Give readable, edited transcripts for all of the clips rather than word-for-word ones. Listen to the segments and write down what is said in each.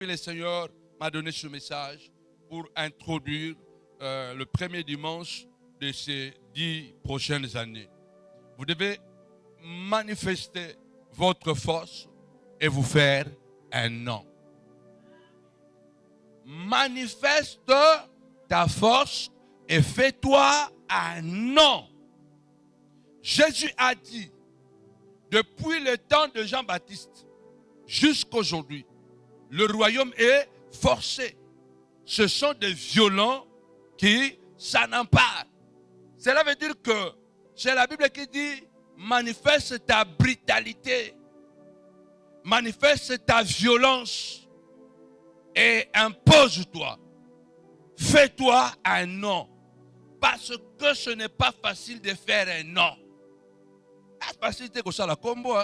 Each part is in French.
Le Seigneur m'a donné ce message pour introduire le premier dimanche de ces 10 prochaines années. Vous devez manifester votre force et vous faire un nom. Manifeste ta force et fais-toi un nom. Jésus a dit, depuis le temps de Jean-Baptiste jusqu'à aujourd'hui, le royaume est forcé. Ce sont des violents qui s'en emparent. Cela veut dire que c'est la Bible qui dit, manifeste ta brutalité, manifeste ta violence et impose-toi. Fais-toi un nom. Parce que ce n'est pas facile de faire un nom. C'est facile que ça la combo.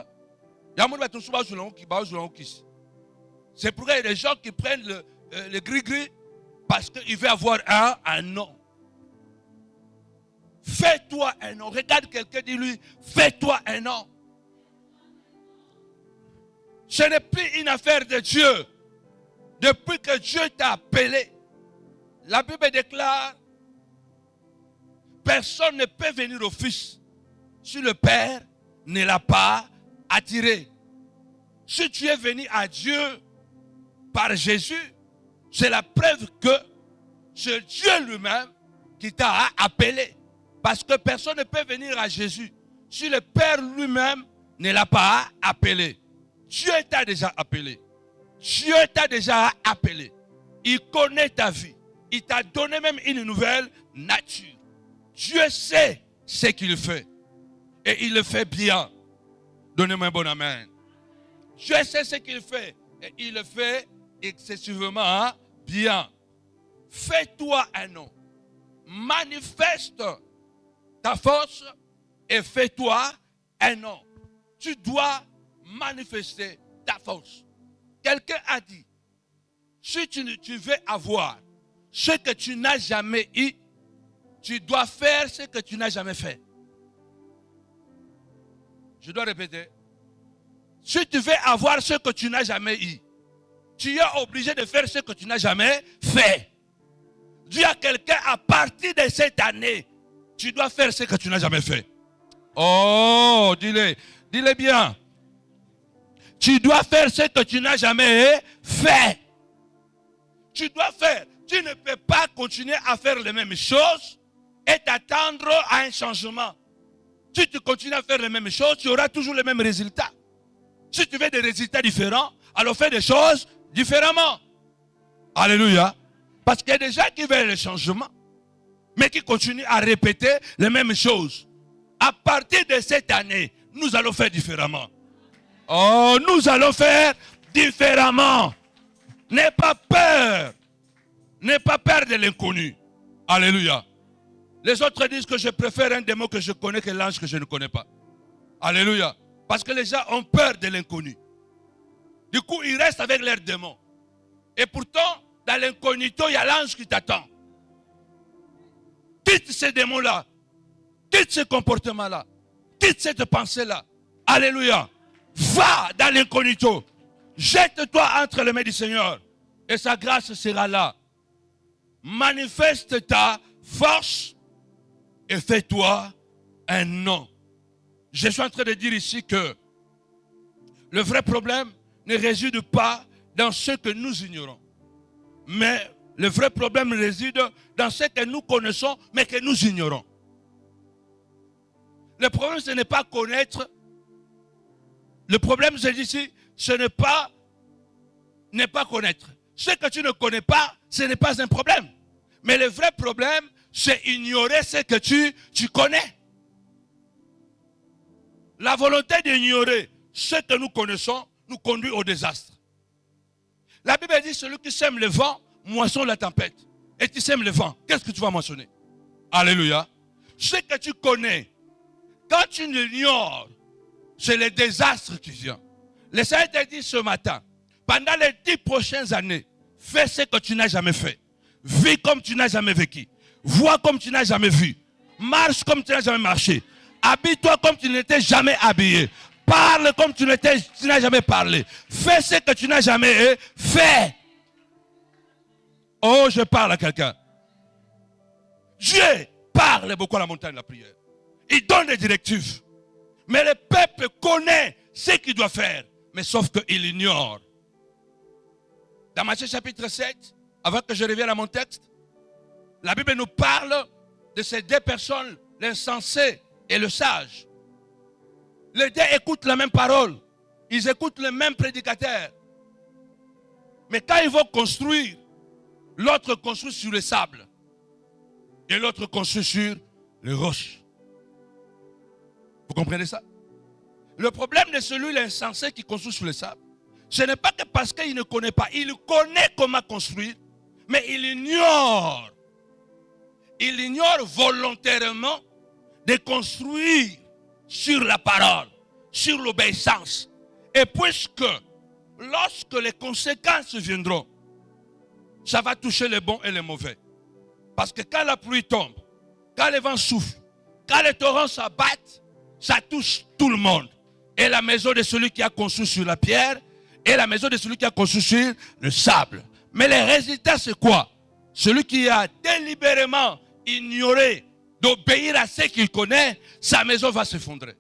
C'est pourquoi il y a des gens qui prennent le gris-gris parce qu'ils veulent avoir un nom. Fais-toi un nom. Regarde quelqu'un, dis-lui, fais-toi un nom. Ce n'est plus une affaire de Dieu. Depuis que Dieu t'a appelé, la Bible déclare, personne ne peut venir au Fils si le Père ne l'a pas attiré. Si tu es venu à Dieu par Jésus, c'est la preuve que c'est Dieu lui-même qui t'a appelé. Parce que personne ne peut venir à Jésus si le Père lui-même ne l'a pas appelé. Dieu t'a déjà appelé. Dieu t'a déjà appelé. Il connaît ta vie. Il t'a donné même une nouvelle nature. Dieu sait ce qu'il fait. Et il le fait bien. Donnez-moi un bon amen. Dieu sait ce qu'il fait. Et il le fait excessivement bien. Fais-toi un nom. Manifeste ta force et fais-toi un nom. Tu dois manifester ta force. Quelqu'un a dit, si tu veux avoir ce que tu n'as jamais eu, tu dois faire ce que tu n'as jamais fait. Je dois répéter. Si tu veux avoir ce que tu n'as jamais eu, tu es obligé de faire ce que tu n'as jamais fait. Dis à quelqu'un, à partir de cette année, tu dois faire ce que tu n'as jamais fait. Oh, dis-le bien. Tu dois faire ce que tu n'as jamais fait. Tu dois faire. Tu ne peux pas continuer à faire les mêmes choses et t'attendre à un changement. Si tu continues à faire les mêmes choses, tu auras toujours les mêmes résultats. Si tu veux des résultats différents, alors fais des choses différemment. Alléluia. Parce qu'il y a des gens qui veulent le changement, mais qui continuent à répéter les mêmes choses. À partir de cette année, nous allons faire différemment. Oh, nous allons faire différemment. N'aie pas peur. N'aie pas peur de l'inconnu. Alléluia. Les autres disent que je préfère un démon que je connais que l'ange que je ne connais pas. Alléluia. Parce que les gens ont peur de l'inconnu. Du coup, ils restent avec leurs démons. Et pourtant, dans l'incognito, il y a l'ange qui t'attend. Quitte ces démons-là. Quitte ce comportement-là. Quitte cette pensée-là. Alléluia. Va dans l'incognito. Jette-toi entre les mains du Seigneur. Et sa grâce sera là. Manifeste ta force et fais-toi un nom. Je suis en train de dire ici que le vrai problème ne réside pas dans ce que nous ignorons. Mais le vrai problème réside dans ce que nous connaissons, mais que nous ignorons. Le problème, ce n'est pas connaître. Le problème, je dis ici, ce n'est pas connaître. Ce que tu ne connais pas, ce n'est pas un problème. Mais le vrai problème, c'est ignorer ce que tu connais. La volonté d'ignorer ce que nous connaissons nous conduit au désastre. La Bible dit, celui qui sème le vent, moissonne la tempête. Et tu sèmes le vent, qu'est-ce que tu vas moissonner? Alléluia. Ce que tu connais, quand tu l'ignores, c'est le désastre qui vient. Le Seigneur t'a dit ce matin, pendant les 10 prochaines années, fais ce que tu n'as jamais fait. Vis comme tu n'as jamais vécu. Vois comme tu n'as jamais vu. Marche comme tu n'as jamais marché. Habille-toi comme tu n'étais jamais habillé. Parle comme tu n'as jamais parlé. Fais ce que tu n'as jamais fait. Oh, je parle à quelqu'un. Dieu parle beaucoup à la montagne de la prière. Il donne des directives. Mais le peuple connaît ce qu'il doit faire. Mais sauf qu'il ignore. Dans Matthieu chapitre 7, avant que je revienne à mon texte, la Bible nous parle de ces deux personnes, l'insensé et le sage. Les deux écoutent la même parole. Ils écoutent le même prédicateur. Mais quand ils vont construire, l'autre construit sur le sable. Et l'autre construit sur les roches. Vous comprenez ça? Le problème de celui l'insensé qui construit sur le sable, ce n'est pas que parce qu'il ne connaît pas. Il connaît comment construire, mais il ignore. Il ignore volontairement de construire sur la parole, sur l'obéissance. Et puisque, lorsque les conséquences viendront, ça va toucher les bons et les mauvais. Parce que quand la pluie tombe, quand les vents soufflent, quand les torrents s'abattent, ça touche tout le monde. Et la maison de celui qui a construit sur la pierre, et la maison de celui qui a construit sur le sable. Mais le résultat, c'est quoi? Celui qui a délibérément ignoré d'obéir à ce qu'il connaît, sa maison va s'effondrer.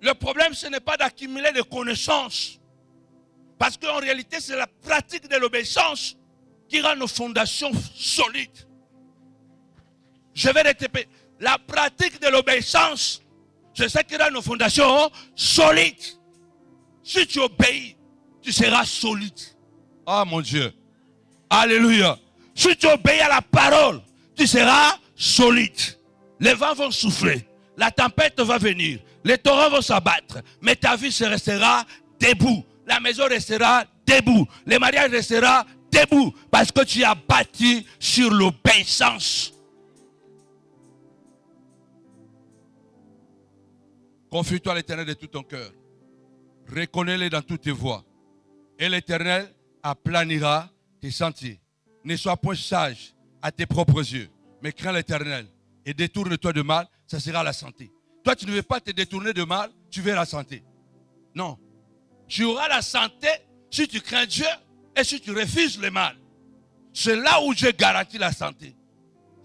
Le problème, ce n'est pas d'accumuler des connaissances. Parce qu'en réalité, c'est la pratique de l'obéissance qui rend nos fondations solides. Je vais répéter. La pratique de l'obéissance, c'est ce qui rend nos fondations solides. Si tu obéis, tu seras solide. Ah mon Dieu. Alléluia. Si tu obéis à la parole, tu seras solide. Les vents vont souffler. La tempête va venir. Les torrents vont s'abattre. Mais ta vie se restera debout. La maison restera debout. Le mariage restera debout. Parce que tu as bâti sur l'obéissance. Confie-toi à l'Éternel de tout ton cœur. Reconnais-le dans toutes tes voies. Et l'Éternel aplanira tes sentiers. Ne sois point sage à tes propres yeux, mais crains l'Éternel et détourne-toi de mal, ça sera la santé. Toi, tu ne veux pas te détourner de mal, tu veux la santé. Non. Tu auras la santé si tu crains Dieu et si tu refuses le mal. C'est là où Dieu garantit la santé.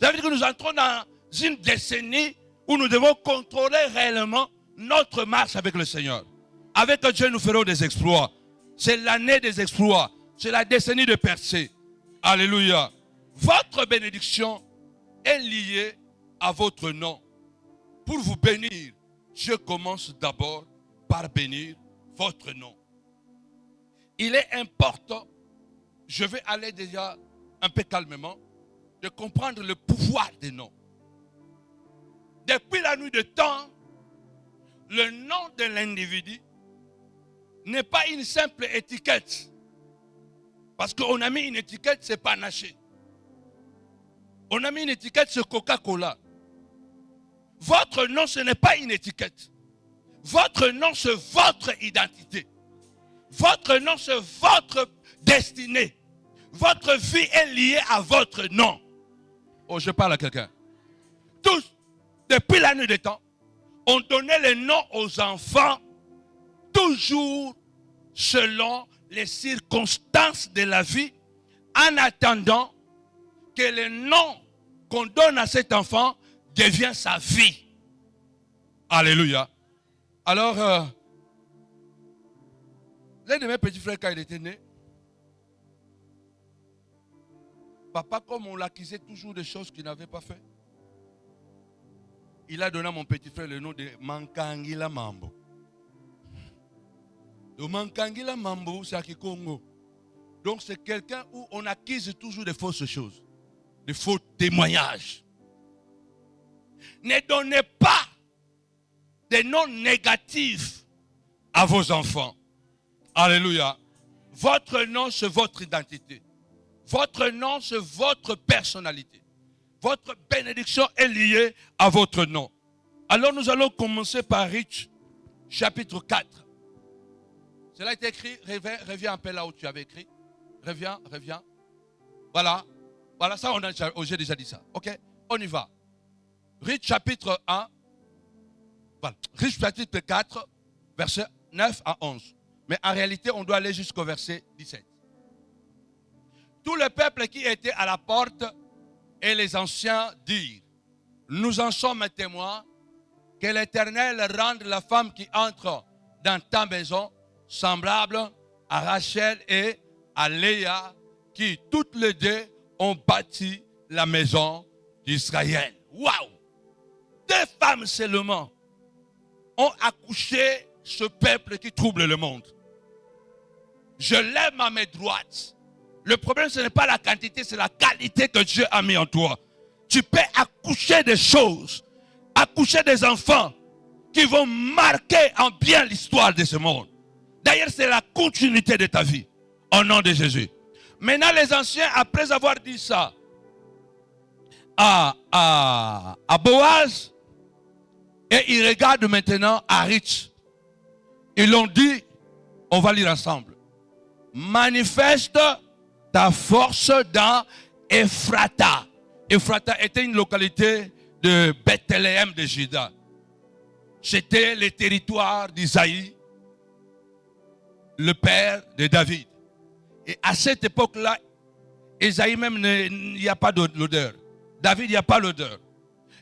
Ça veut dire que nous entrons dans une décennie où nous devons contrôler réellement notre marche avec le Seigneur. Avec Dieu, nous ferons des exploits. C'est l'année des exploits. C'est la décennie de percée. Alléluia. Votre bénédiction est liée à votre nom. Pour vous bénir, Dieu commence d'abord par bénir votre nom. Il est important, je vais aller déjà un peu calmement, de comprendre le pouvoir des noms. Depuis la nuit de temps, le nom de l'individu n'est pas une simple étiquette. Parce qu'on a mis une étiquette, c'est panaché. On a mis une étiquette, c'est Coca-Cola. Votre nom, ce n'est pas une étiquette. Votre nom, c'est votre identité. Votre nom, c'est votre destinée. Votre vie est liée à votre nom. Oh, je parle à quelqu'un. Tous, depuis la nuit des temps, on donnait les noms aux enfants toujours selon les circonstances de la vie, en attendant que le nom qu'on donne à cet enfant devienne sa vie. Alléluia. Alors, l'un de mes petits frères, quand il était né, papa, comme on l'accusait toujours de choses qu'il n'avait pas fait, il a donné à mon petit frère le nom de Mankangila Mambo. Le Mankangila Mambo, c'est à Kikongo. Donc c'est quelqu'un où on accuse toujours de fausses choses, de faux témoignages. Ne donnez pas des noms négatifs à vos enfants. Alléluia. Votre nom, c'est votre identité. Votre nom, c'est votre personnalité. Votre bénédiction est liée à votre nom. Alors nous allons commencer par Riche, chapitre 4. Cela a été écrit, reviens un peu là où tu avais écrit. Reviens. Voilà, ça, j'ai déjà dit ça. Ok, on y va. Riche, chapitre 1. Voilà. Riche, chapitre 4, versets 9 à 11. Mais en réalité, on doit aller jusqu'au verset 17. Tout le peuple qui était à la porte et les anciens dirent, nous en sommes témoins, que l'Éternel rende la femme qui entre dans ta maison semblable à Rachel et à Léa, qui toutes les deux ont bâti la maison d'Israël. Waouh! 2 femmes seulement ont accouché ce peuple qui trouble le monde. Je lève ma main droite. Le problème, ce n'est pas la quantité, c'est la qualité que Dieu a mis en toi. Tu peux accoucher des choses, accoucher des enfants qui vont marquer en bien l'histoire de ce monde. D'ailleurs, c'est la continuité de ta vie, au nom de Jésus. Maintenant, les anciens, après avoir dit ça à Boaz, et ils regardent maintenant à Ruth. Ils l'ont dit, on va lire ensemble. Manifeste ta force dans Ephrata. Ephrata était une localité de Bethléem de Juda. C'était le territoire d'Isaïe, le père de David. Et à cette époque-là, Isaïe même, il n'y a pas l'odeur. David, il n'y a pas l'odeur.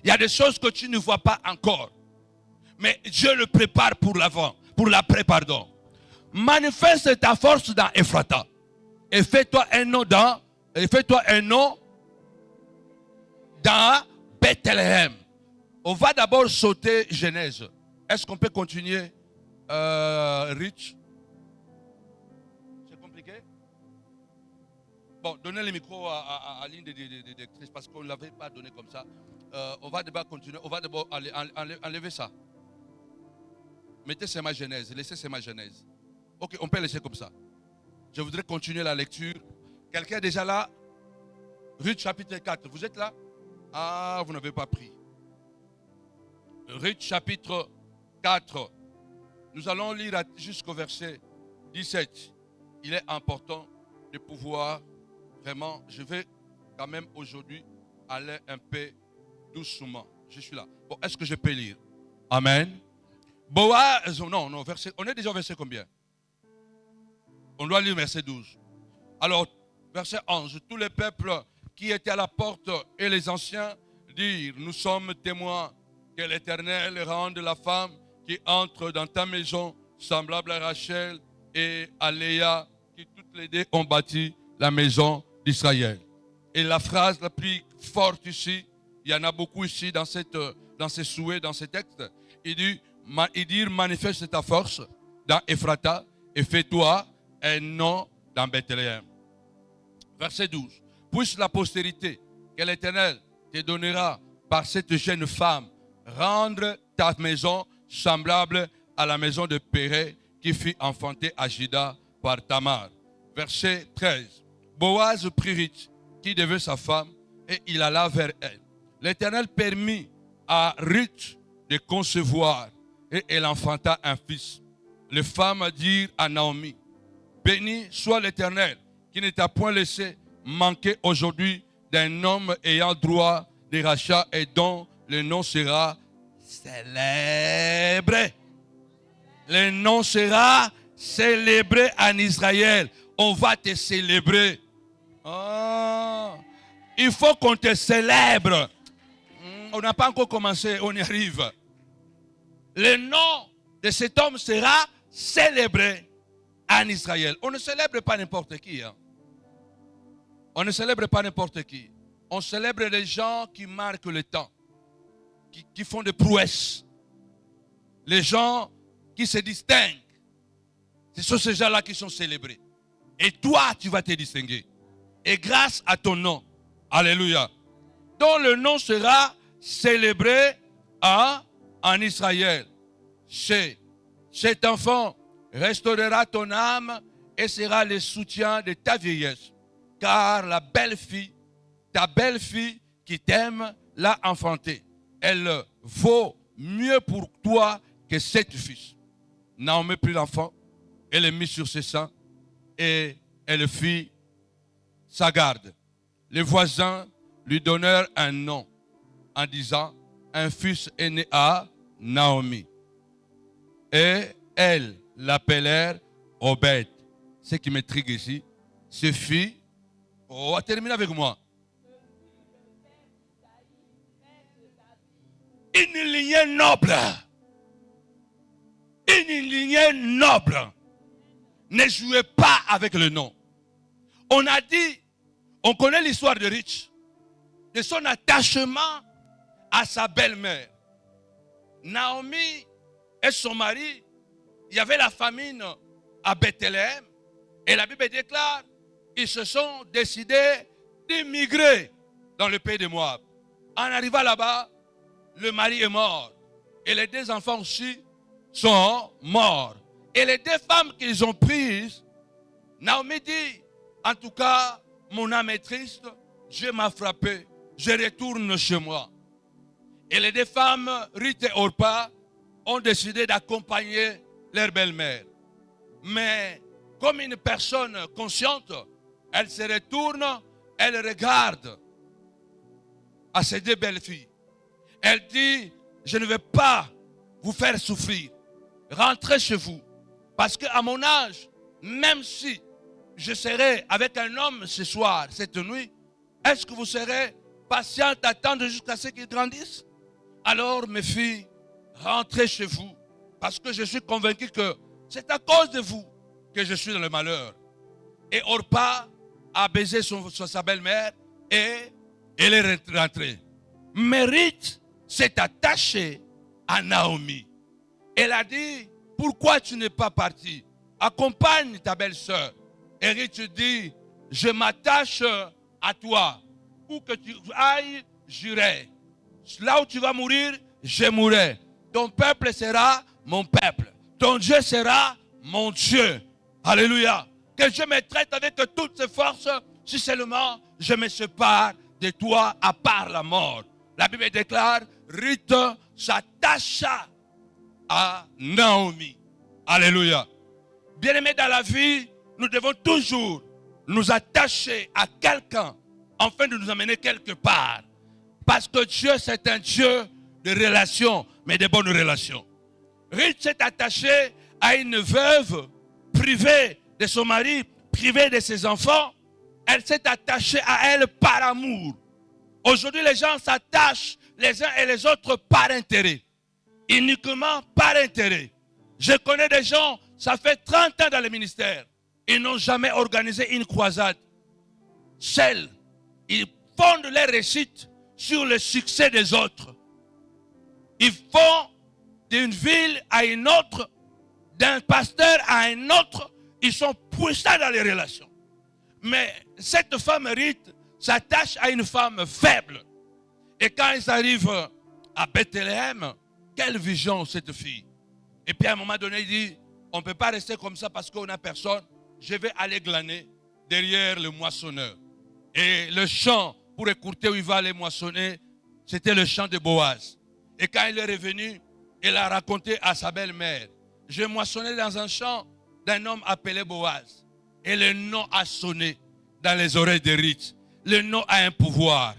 Il y a des choses que tu ne vois pas encore. Mais Dieu le prépare pour l'avant, pour l'après, pardon. Manifeste ta force dans Ephrata. Et fais-toi un nom dans Bethléem. On va d'abord sauter Genèse. Est-ce qu'on peut continuer Rich? C'est compliqué? Bon, donnez le micro à l'une des actrices parce qu'on ne l'avait pas donné comme ça. On va d'abord continuer. On va d'abord enlever ça. Mettez c'est ma Genèse. Laissez c'est ma Genèse. Ok, on peut laisser comme ça. Je voudrais continuer la lecture. Quelqu'un est déjà là? Ruth chapitre 4. Vous êtes là? Ah, vous n'avez pas pris. Ruth chapitre 4. Nous allons lire jusqu'au verset 17. Il est important de pouvoir vraiment, je vais quand même aujourd'hui aller un peu doucement. Je suis là. Bon, est-ce que je peux lire? Amen. Boaz, non, verset, on est déjà au verset combien? On doit lire verset 12. Alors, verset 11. Tous les peuples qui étaient à la porte et les anciens dirent, nous sommes témoins que l'Éternel rende la femme qui entre dans ta maison semblable à Rachel et à Léa, qui toutes les deux ont bâti la maison d'Israël. Et la phrase la plus forte ici, il y en a beaucoup ici dans ces souhaits, dans ces textes, il dit manifeste ta force dans Ephrata et fais-toi un nom dans Bethléem. Verset 12. Puisse la postérité que l'Éternel te donnera par cette jeune femme rendre ta maison semblable à la maison de Péré qui fut enfantée à Juda par Tamar. Verset 13. Boaz prit Ruth, qui devait sa femme, et il alla vers elle. L'Éternel permit à Ruth de concevoir et elle enfanta un fils. Les femmes dirent à Naomi, béni soit l'Éternel qui ne t'a point laissé manquer aujourd'hui d'un homme ayant droit de rachat et dont le nom sera célébré. Le nom sera célébré en Israël. On va te célébrer. Oh, il faut qu'on te célèbre. On n'a pas encore commencé, on y arrive. Le nom de cet homme sera célébré en Israël. On ne célèbre pas n'importe qui. Hein. On ne célèbre pas n'importe qui. On célèbre les gens qui marquent le temps, qui font des prouesses. Les gens qui se distinguent. Ce sont ces gens-là qui sont célébrés. Et toi, tu vas te distinguer. Et grâce à ton nom, alléluia, dont le nom sera célébré en Israël. Cet enfant restaurera ton âme et sera le soutien de ta vieillesse. Car ta belle-fille qui t'aime l'a enfantée. Elle vaut mieux pour toi que 7 fils. Naomi prit l'enfant, elle le mit sur ses seins et elle fit sa garde. Les voisins lui donnèrent un nom en disant, un fils est né à Naomi. Et elles l'appelèrent Obed. Ce qui m'intrigue ici, ce fils, on va terminer avec moi. Une lignée noble. Une lignée noble. Ne jouez pas avec le nom. On a dit, on connaît l'histoire de Rich, de son attachement à sa belle-mère. Naomi et son mari, il y avait la famine à Bethléem. Et la Bible déclare, ils se sont décidés d'immigrer dans le pays de Moab. En arrivant là-bas, le mari est mort. Et les 2 enfants aussi sont morts. Et les 2 femmes qu'ils ont prises, Naomi dit, en tout cas, mon âme est triste, Dieu m'a frappé, je retourne chez moi. Et les 2 femmes, Ruth et Orpa, ont décidé d'accompagner leur belle-mère. Mais comme une personne consciente, elle se retourne, elle regarde à ses 2 belles filles. Elle dit, je ne vais pas vous faire souffrir. Rentrez chez vous. Parce qu'à mon âge, même si je serai avec un homme ce soir, cette nuit, est-ce que vous serez patiente à attendre jusqu'à ce qu'il grandisse? Alors mes filles, rentrez chez vous. Parce que je suis convaincu que c'est à cause de vous que je suis dans le malheur. Et Orpa a baisé sa belle-mère et elle est rentrée. Mais Ruth s'est attachée à Naomi. Elle a dit, pourquoi tu n'es pas parti? Accompagne ta belle-sœur. Et Ruth dit, je m'attache à toi. Où que tu ailles, j'irai. Là où tu vas mourir, je mourrai. Ton peuple sera mon peuple. Ton Dieu sera mon Dieu. Alléluia. Que Dieu me traite avec toutes ses forces, si seulement je me sépare de toi à part la mort. La Bible déclare, Ruth s'attacha à Naomi. Alléluia. Bien-aimés dans la vie, nous devons toujours nous attacher à quelqu'un afin de nous amener quelque part. Parce que Dieu, c'est un Dieu de relations, mais de bonnes relations. Ruth s'est attachée à une veuve privée de son mari, privée de ses enfants. Elle s'est attachée à elle par amour. Aujourd'hui, les gens s'attachent les uns et les autres par intérêt. Uniquement par intérêt. Je connais des gens, ça fait 30 ans dans le ministère. Ils n'ont jamais organisé une croisade. Seuls, ils fondent leur réussite sur le succès des autres. Ils font d'une ville à une autre, d'un pasteur à un autre. Ils sont puissants dans les relations. Mais cette femme Ruth s'attache à une femme faible. Et quand ils arrivent à Bethléem, quelle vision cette fille. Et puis à un moment donné, il dit, on ne peut pas rester comme ça parce qu'on n'a personne. Je vais aller glaner derrière le moissonneur. Et le champ, pour écouter où il va aller moissonner, c'était le champ de Boaz. Et quand il est revenu, il a raconté à sa belle-mère, je moissonnais dans un champ d'un homme appelé Boaz. Et le nom a sonné dans les oreilles de Ruth. Le nom a un pouvoir.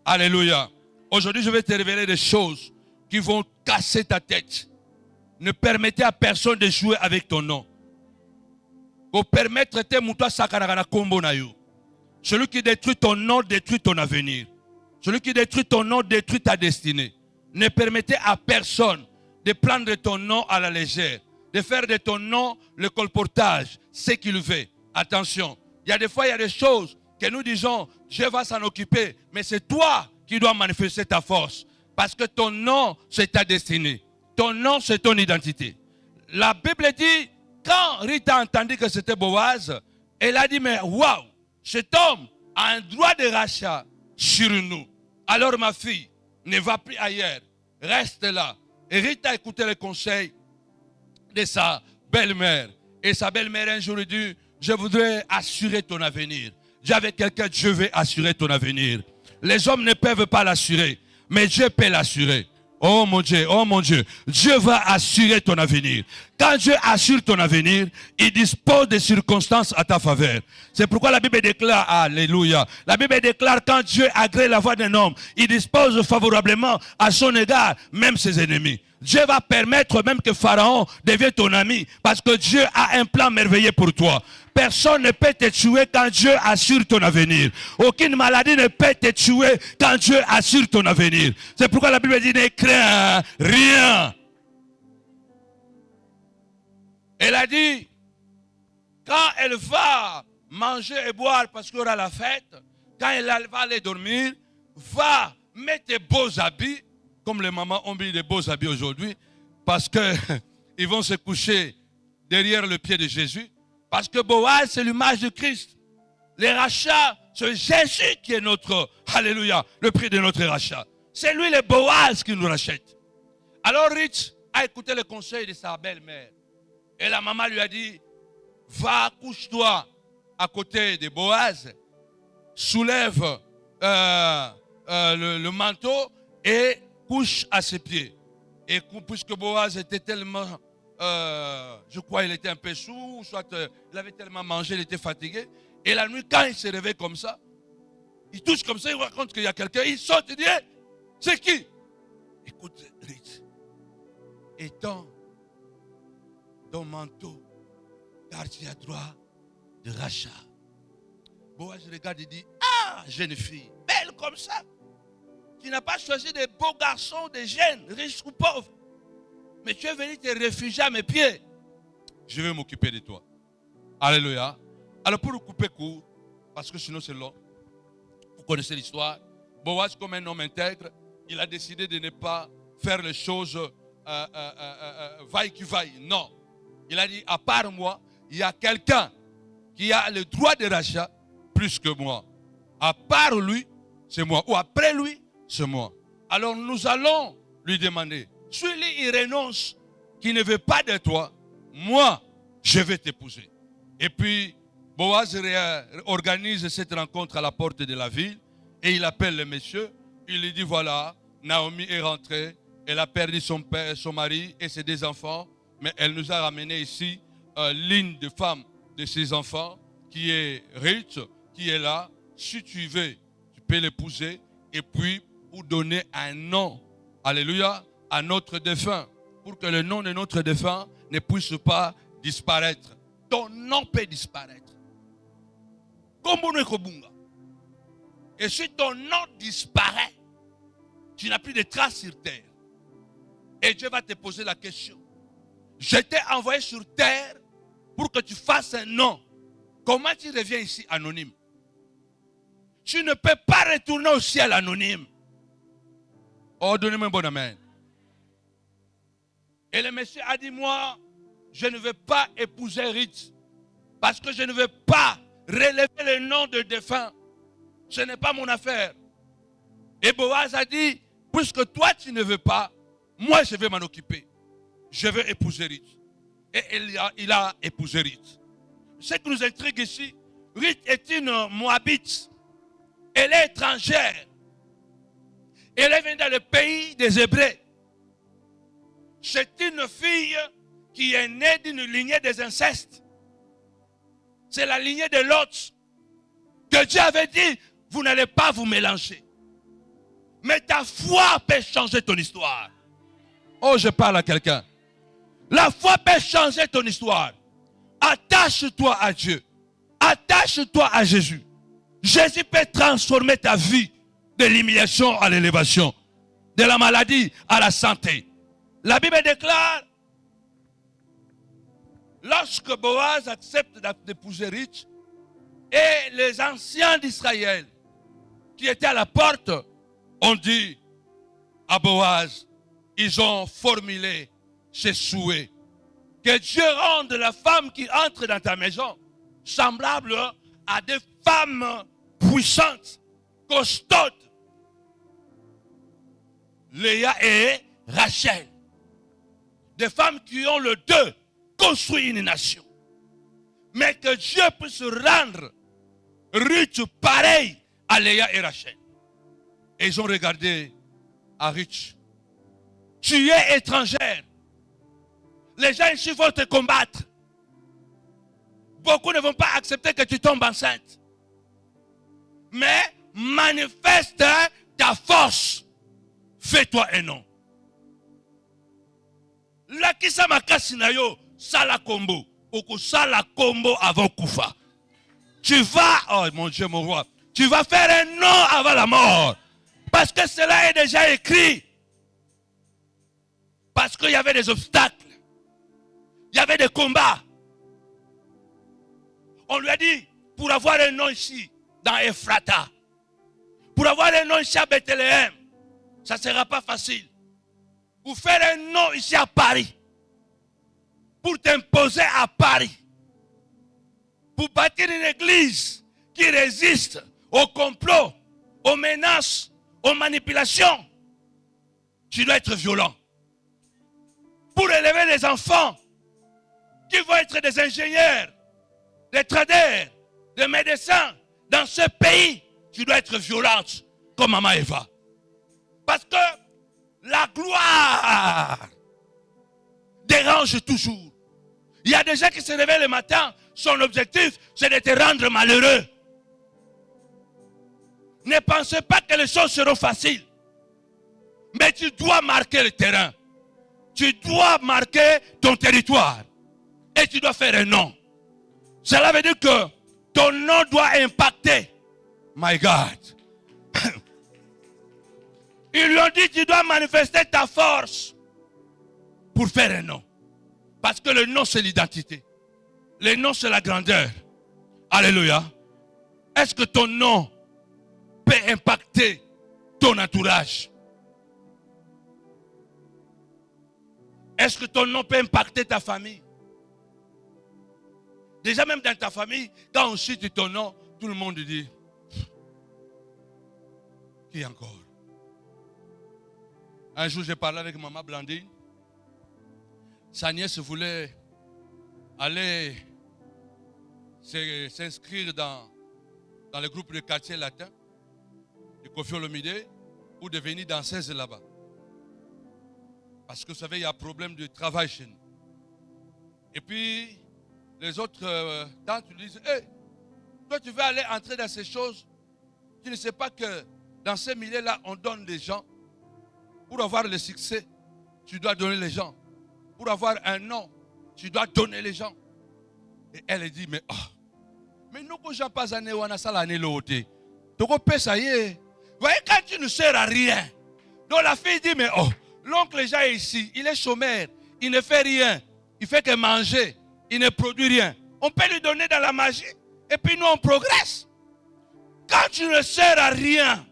Alléluia. Aujourd'hui, je vais te révéler des choses qui vont casser ta tête. Ne permettez à personne de jouer avec ton nom. Celui qui détruit ton nom détruit ton avenir. Celui qui détruit ton nom détruit ta destinée. Ne permettez à personne de prendre ton nom à la légère, de faire de ton nom le colportage, ce qu'il veut. Attention, il y a des fois, il y a des choses que nous disons, Dieu va s'en occuper, mais c'est toi qui dois manifester ta force. Parce que ton nom, c'est ta destinée. Ton nom, c'est ton identité. La Bible dit, quand Rita a entendu que c'était Boaz, elle a dit, mais waouh, cet homme a un droit de rachat sur nous. Alors ma fille, ne va plus ailleurs, reste là. Et Rita a écouté les conseils de sa belle-mère. Et sa belle-mère un jour lui dit, je voudrais assurer ton avenir. Dis avec quelqu'un, je vais assurer ton avenir. Les hommes ne peuvent pas l'assurer, mais Dieu peut l'assurer. Oh mon Dieu, Dieu va assurer ton avenir. quand Dieu assure ton avenir, il dispose des circonstances à ta faveur. C'est pourquoi la Bible déclare, alléluia, la Bible déclare quand Dieu agrée la voix d'un homme, il dispose favorablement à son égard, même ses ennemis. Dieu va permettre même que Pharaon devienne ton ami, parce que Dieu a un plan merveilleux pour toi. Personne ne peut te tuer quand Dieu assure ton avenir. Aucune maladie ne peut te tuer quand Dieu assure ton avenir. C'est pourquoi la Bible dit ne crains rien. Elle a dit, quand elle va manger et boire parce qu'il y aura la fête, quand elle va aller dormir, va mettre tes beaux habits, comme les mamans ont mis des beaux habits aujourd'hui, parce qu'ils vont se coucher derrière le pied de Jésus. Parce que Boaz, c'est l'image de Christ. Les rachats, c'est Jésus qui est notre, alléluia, le prix de notre rachat. C'est lui le Boaz qui nous rachète. Alors Ruth a écouté le conseil de sa belle-mère. Et la maman lui a dit, va, couche-toi à côté de Boaz, soulève le manteau et couche à ses pieds. Et puisque Boaz était tellement, je crois il était un peu sourd, soit il avait tellement mangé, il était fatigué. Et la nuit, quand il se réveille comme ça, il touche comme ça, il raconte qu'il y a quelqu'un, il saute, il dit, hey, c'est qui? Écoute, Ruth, étends ton manteau, car tu as droit de rachat. Boaz regarde et dit, ah, jeune fille, belle comme ça. Tu n'as pas choisi des beaux garçons, des jeunes, riches ou pauvres. Mais tu es venu te réfugier à mes pieds. Je vais m'occuper de toi. Alléluia. Alors pour le couper court, parce que sinon c'est long, vous connaissez l'histoire. Boaz, comme un homme intègre, il a décidé de ne pas faire les choses vaille qui vaille. Non. Il a dit, à part moi, il y a quelqu'un qui a le droit de rachat plus que moi. À part lui, c'est moi. Ou après lui, c'est moi. Alors nous allons lui demander, celui-là il renonce, qui ne veut pas de toi, moi, je vais t'épouser. Et puis, Boaz organise cette rencontre à la porte de la ville et il appelle le monsieur. Il lui dit, voilà, Naomi est rentrée, elle a perdu son père, son mari et ses 2 enfants, mais elle nous a ramené ici l'une des femmes de ses enfants, qui est Ruth, qui est là. Si tu veux, tu peux l'épouser et puis pour donner un nom, alléluia, à notre défunt, pour que le nom de notre défunt ne puisse pas disparaître. Ton nom peut disparaître. Et si ton nom disparaît, tu n'as plus de traces sur terre. Et Dieu va te poser la question. Je t'ai envoyé sur terre pour que tu fasses un nom. Comment tu reviens ici anonyme? Tu ne peux pas retourner au ciel anonyme. Oh, donnez-moi un bon amen. Et le monsieur a dit, moi, je ne veux pas épouser Ruth. Parce que je ne veux pas relever le nom de défunt. Ce n'est pas mon affaire. Et Boaz a dit, puisque toi tu ne veux pas, moi je vais m'en occuper. Je veux épouser Ruth. Et il a épousé Ruth. Ce qui nous intrigue ici, Ruth est une Moabite. Elle est étrangère. Elle est venue dans le pays des Hébreux. C'est une fille qui est née d'une lignée des incestes. C'est la lignée de Lot. Que Dieu avait dit, vous n'allez pas vous mélanger. Mais ta foi peut changer ton histoire. Oh, je parle à quelqu'un. La foi peut changer ton histoire. Attache-toi à Dieu. Attache-toi à Jésus. Jésus peut transformer ta vie de l'humiliation à l'élévation, de la maladie à la santé. La Bible déclare, lorsque Boaz accepte d'épouser Ruth, et les anciens d'Israël qui étaient à la porte ont dit à Boaz, ils ont formulé ce souhait. Que Dieu rende la femme qui entre dans ta maison semblable à des femmes puissantes, costaudes. Léa et Rachel. Des femmes qui ont le deux construit une nation. Mais que Dieu puisse rendre Ruth pareil à Léa et Rachel. Et ils ont regardé à Ruth. Tu es étrangère. Les gens ici vont te combattre. Beaucoup ne vont pas accepter que tu tombes enceinte. Mais manifeste ta force. Fais-toi un nom. Lakisa makasi na yo, sala kombo. Oko sala kombo avant kufa. Tu vas, oh mon Dieu, mon roi, tu vas faire un nom avant la mort. Parce que cela est déjà écrit. Parce qu'il y avait des obstacles. Il y avait des combats. On lui a dit, pour avoir un nom ici, dans Ephrata, pour avoir un nom ici à Bethléem, ça ne sera pas facile. Pour faire un nom ici à Paris, pour t'imposer à Paris, pour bâtir une église qui résiste au complot, aux menaces, aux manipulations, tu dois être violent. Pour élever les enfants qui vont être des ingénieurs, des traders, des médecins dans ce pays, tu dois être violente comme Maman Eva. Parce que la gloire dérange toujours. Il y a des gens qui se réveillent le matin, son objectif c'est de te rendre malheureux. Ne pensez pas que les choses seront faciles. Mais tu dois marquer le terrain. Tu dois marquer ton territoire. Et tu dois faire un nom. Cela veut dire que ton nom doit impacter. My God. Ils lui ont dit, tu dois manifester ta force pour faire un nom. Parce que le nom, c'est l'identité. Le nom, c'est la grandeur. Alléluia. Est-ce que ton nom peut impacter ton entourage? Est-ce que ton nom peut impacter ta famille? Déjà même dans ta famille, quand on cite ton nom, tout le monde dit, qui encore? Un jour, j'ai parlé avec maman Blandine. Sa nièce voulait aller s'inscrire dans le groupe de quartier latin de Kofi Olomide pour devenir danseuse là-bas. Parce que vous savez, il y a un problème de travail chez nous. Et puis, les autres tantes lui disent, hey, toi tu veux aller entrer dans ces choses, tu ne sais pas que dans ces milieux-là, on donne les gens. Pour avoir le succès, tu dois donner les gens. Pour avoir un nom, tu dois donner les gens. Et elle dit, mais mais nous, quand j'en passe année, on a ça l'année l'autre. Tu peux ça y est. Vous voyez, quand tu ne sers à rien. Donc la fille dit, mais l'oncle déjà est ici, il est chômeur, il ne fait rien, il fait que manger, il ne produit rien. On peut lui donner dans la magie, et puis nous on progresse. Quand tu ne sers à rien,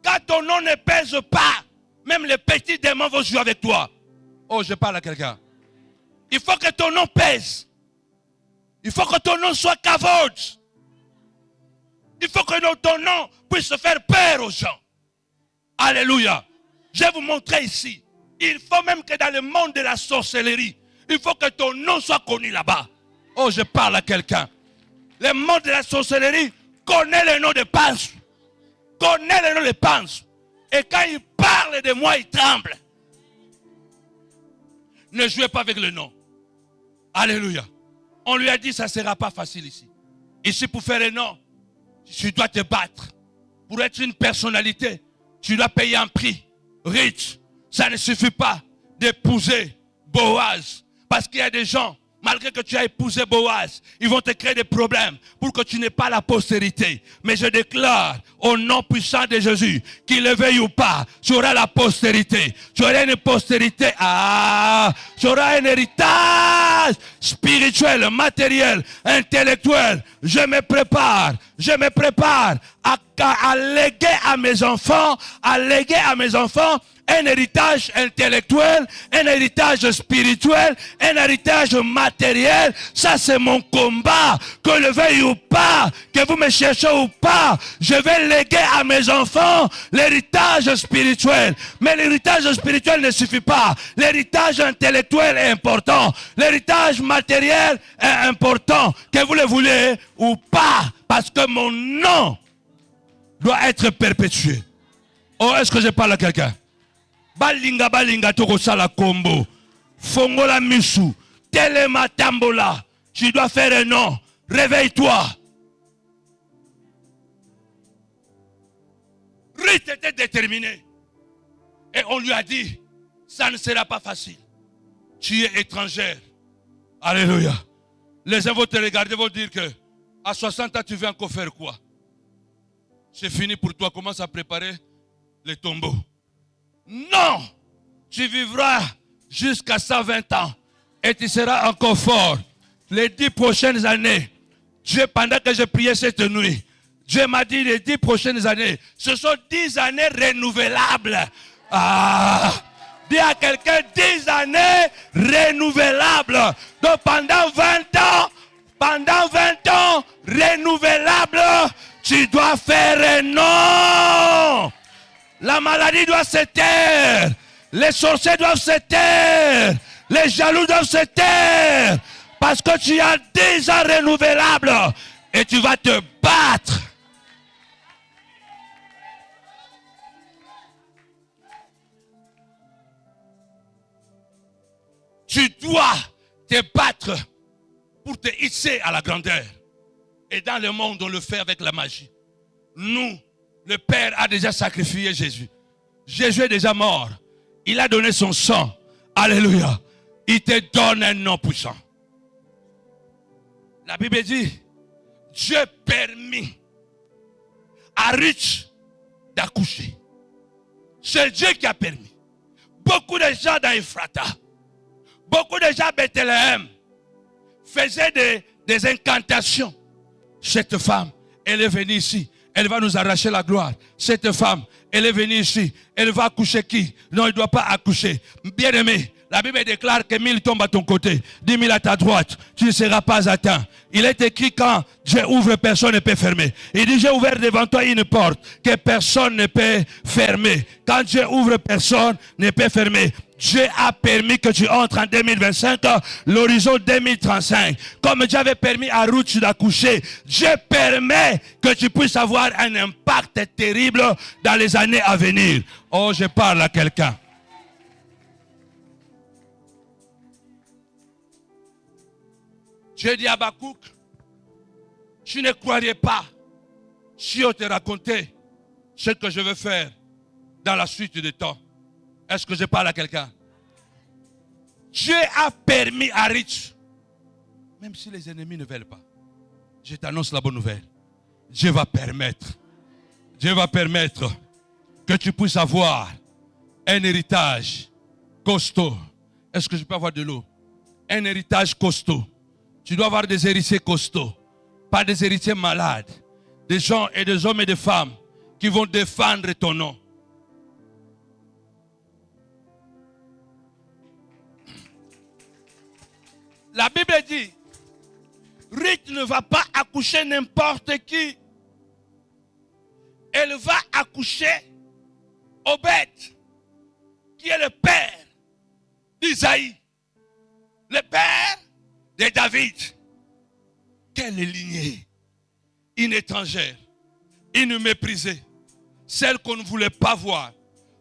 quand ton nom ne pèse pas, même les petits démons vont jouer avec toi. Oh, je parle à quelqu'un. Il faut que ton nom pèse. Il faut que ton nom soit cavode. Il faut que ton nom puisse faire peur aux gens. Alléluia. Je vais vous montrer ici. Il faut même que dans le monde de la sorcellerie, il faut que ton nom soit connu là-bas. Oh, je parle à quelqu'un. Le monde de la sorcellerie connaît le nom de Pansu. Connaît le nom de Pansu. Et quand il parle de moi, il tremble. Ne jouez pas avec le nom. Alléluia. On lui a dit, ça ne sera pas facile ici. Ici, pour faire un nom, tu dois te battre. Pour être une personnalité, tu dois payer un prix. Riche. Ça ne suffit pas d'épouser Boaz. Parce qu'il y a des gens, malgré que tu as épousé Boaz, ils vont te créer des problèmes pour que tu n'aies pas la postérité. Mais je déclare au nom puissant de Jésus, qu'il le veuille ou pas, tu auras la postérité. Tu auras une postérité. Tu auras un héritage spirituel, matériel, intellectuel. Je me prépare à léguer à mes enfants, un héritage intellectuel, un héritage spirituel, un héritage matériel. Ça, c'est mon combat. Que le veuille ou pas, que vous me cherchez ou pas, je vais léguer à mes enfants l'héritage spirituel. Mais l'héritage spirituel ne suffit pas. L'héritage intellectuel est important. L'héritage matériel est important. Que vous le voulez ou pas. Parce que mon nom doit être perpétué. Oh, est-ce que je parle à quelqu'un? Balinga toko sala kombo. Fongola Misu, Telema Tambola. Tu dois faire un nom. Réveille-toi. Ruth était déterminée. Et on lui a dit, ça ne sera pas facile. Tu es étrangère. Alléluia. Les gens vont te regarder, vont dire que à 60 ans, tu veux encore faire quoi? C'est fini pour toi. Commence à préparer les tombeaux. Non! Tu vivras jusqu'à 120 ans. Et tu seras encore fort. Les 10 prochaines années, Dieu, pendant que je priais cette nuit, Dieu m'a dit les 10 prochaines années, ce sont 10 années renouvelables. Ah! Dis à quelqu'un 10 années renouvelables. Donc pendant 20 ans, renouvelables, tu dois faire un nom. La maladie doit se taire. Les sorciers doivent se taire. Les jaloux doivent se taire. Parce que tu as 10 ans renouvelables. Et tu vas te battre. Tu dois te battre pour te hisser à la grandeur. Et dans le monde, on le fait avec la magie. Nous, le Père a déjà sacrifié Jésus. Jésus est déjà mort. Il a donné son sang. Alléluia. Il te donne un nom puissant. La Bible dit, Dieu permit à Ruth d'accoucher. C'est Dieu qui a permis. Beaucoup de gens dans Ephrata, beaucoup de gens à Bethléem faisaient des incantations. Cette femme, elle est venue ici. Elle va nous arracher la gloire. Cette femme, elle est venue ici. Elle va accoucher qui? Non, elle ne doit pas accoucher. Bien aimé, la Bible déclare que 1000 tombent à ton côté, 10 000 à ta droite. Tu ne seras pas atteint. Il est écrit quand Dieu ouvre, personne ne peut fermer. Il dit, j'ai ouvert devant toi une porte que personne ne peut fermer. Quand Dieu ouvre, personne ne peut fermer. Dieu a permis que tu entres en 2025, l'horizon 2035. Comme Dieu avait permis à Ruth d'accoucher, Dieu permet que tu puisses avoir un impact terrible dans les années à venir. Oh, je parle à quelqu'un. Dieu dit à Habakkuk, tu ne croirais pas si on te racontait ce que je veux faire dans la suite du temps. Est-ce que je parle à quelqu'un? Dieu a permis à Ruth, même si les ennemis ne veulent pas, je t'annonce la bonne nouvelle. Dieu va permettre que tu puisses avoir un héritage costaud. Est-ce que je peux avoir de l'eau? Un héritage costaud. Tu dois avoir des héritiers costauds, pas des héritiers malades. Des gens et des hommes et des femmes qui vont défendre ton nom. La Bible dit, Ruth ne va pas accoucher n'importe qui. Elle va accoucher Obed, qui est le père d'Isaïe, le père de David. Quelle lignée? Une étrangère, une méprisée, celle qu'on ne voulait pas voir,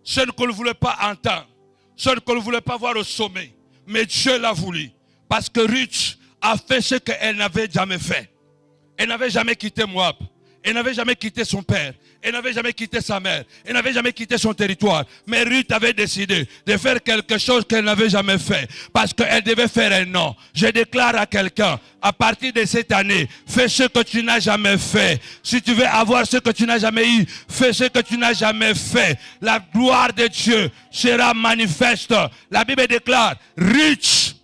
celle qu'on ne voulait pas entendre, celle qu'on ne voulait pas voir au sommet. Mais Dieu l'a voulu. Parce que Ruth a fait ce qu'elle n'avait jamais fait. Elle n'avait jamais quitté Moab. Elle n'avait jamais quitté son père. Elle n'avait jamais quitté sa mère. Elle n'avait jamais quitté son territoire. Mais Ruth avait décidé de faire quelque chose qu'elle n'avait jamais fait. Parce qu'elle devait faire un nom. Je déclare à quelqu'un, à partir de cette année, fais ce que tu n'as jamais fait. Si tu veux avoir ce que tu n'as jamais eu, fais ce que tu n'as jamais fait. La gloire de Dieu sera manifeste. La Bible déclare, Ruth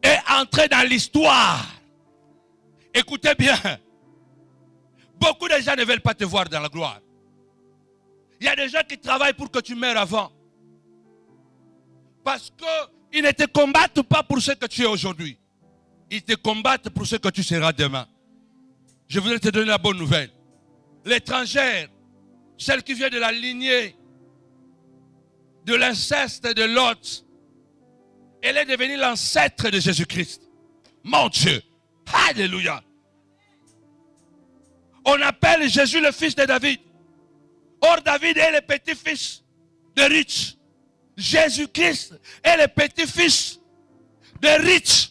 est entrée dans l'histoire. Écoutez bien. Beaucoup de gens ne veulent pas te voir dans la gloire. Il y a des gens qui travaillent pour que tu meurs avant. Parce qu'ils ne te combattent pas pour ce que tu es aujourd'hui. Ils te combattent pour ce que tu seras demain. Je voudrais te donner la bonne nouvelle. L'étrangère, celle qui vient de la lignée de l'inceste de Lot, elle est devenue l'ancêtre de Jésus-Christ. Mon Dieu. Alléluia. On appelle Jésus le fils de David. Or, David est le petit-fils de Ruth. Jésus-Christ est le petit-fils de riche,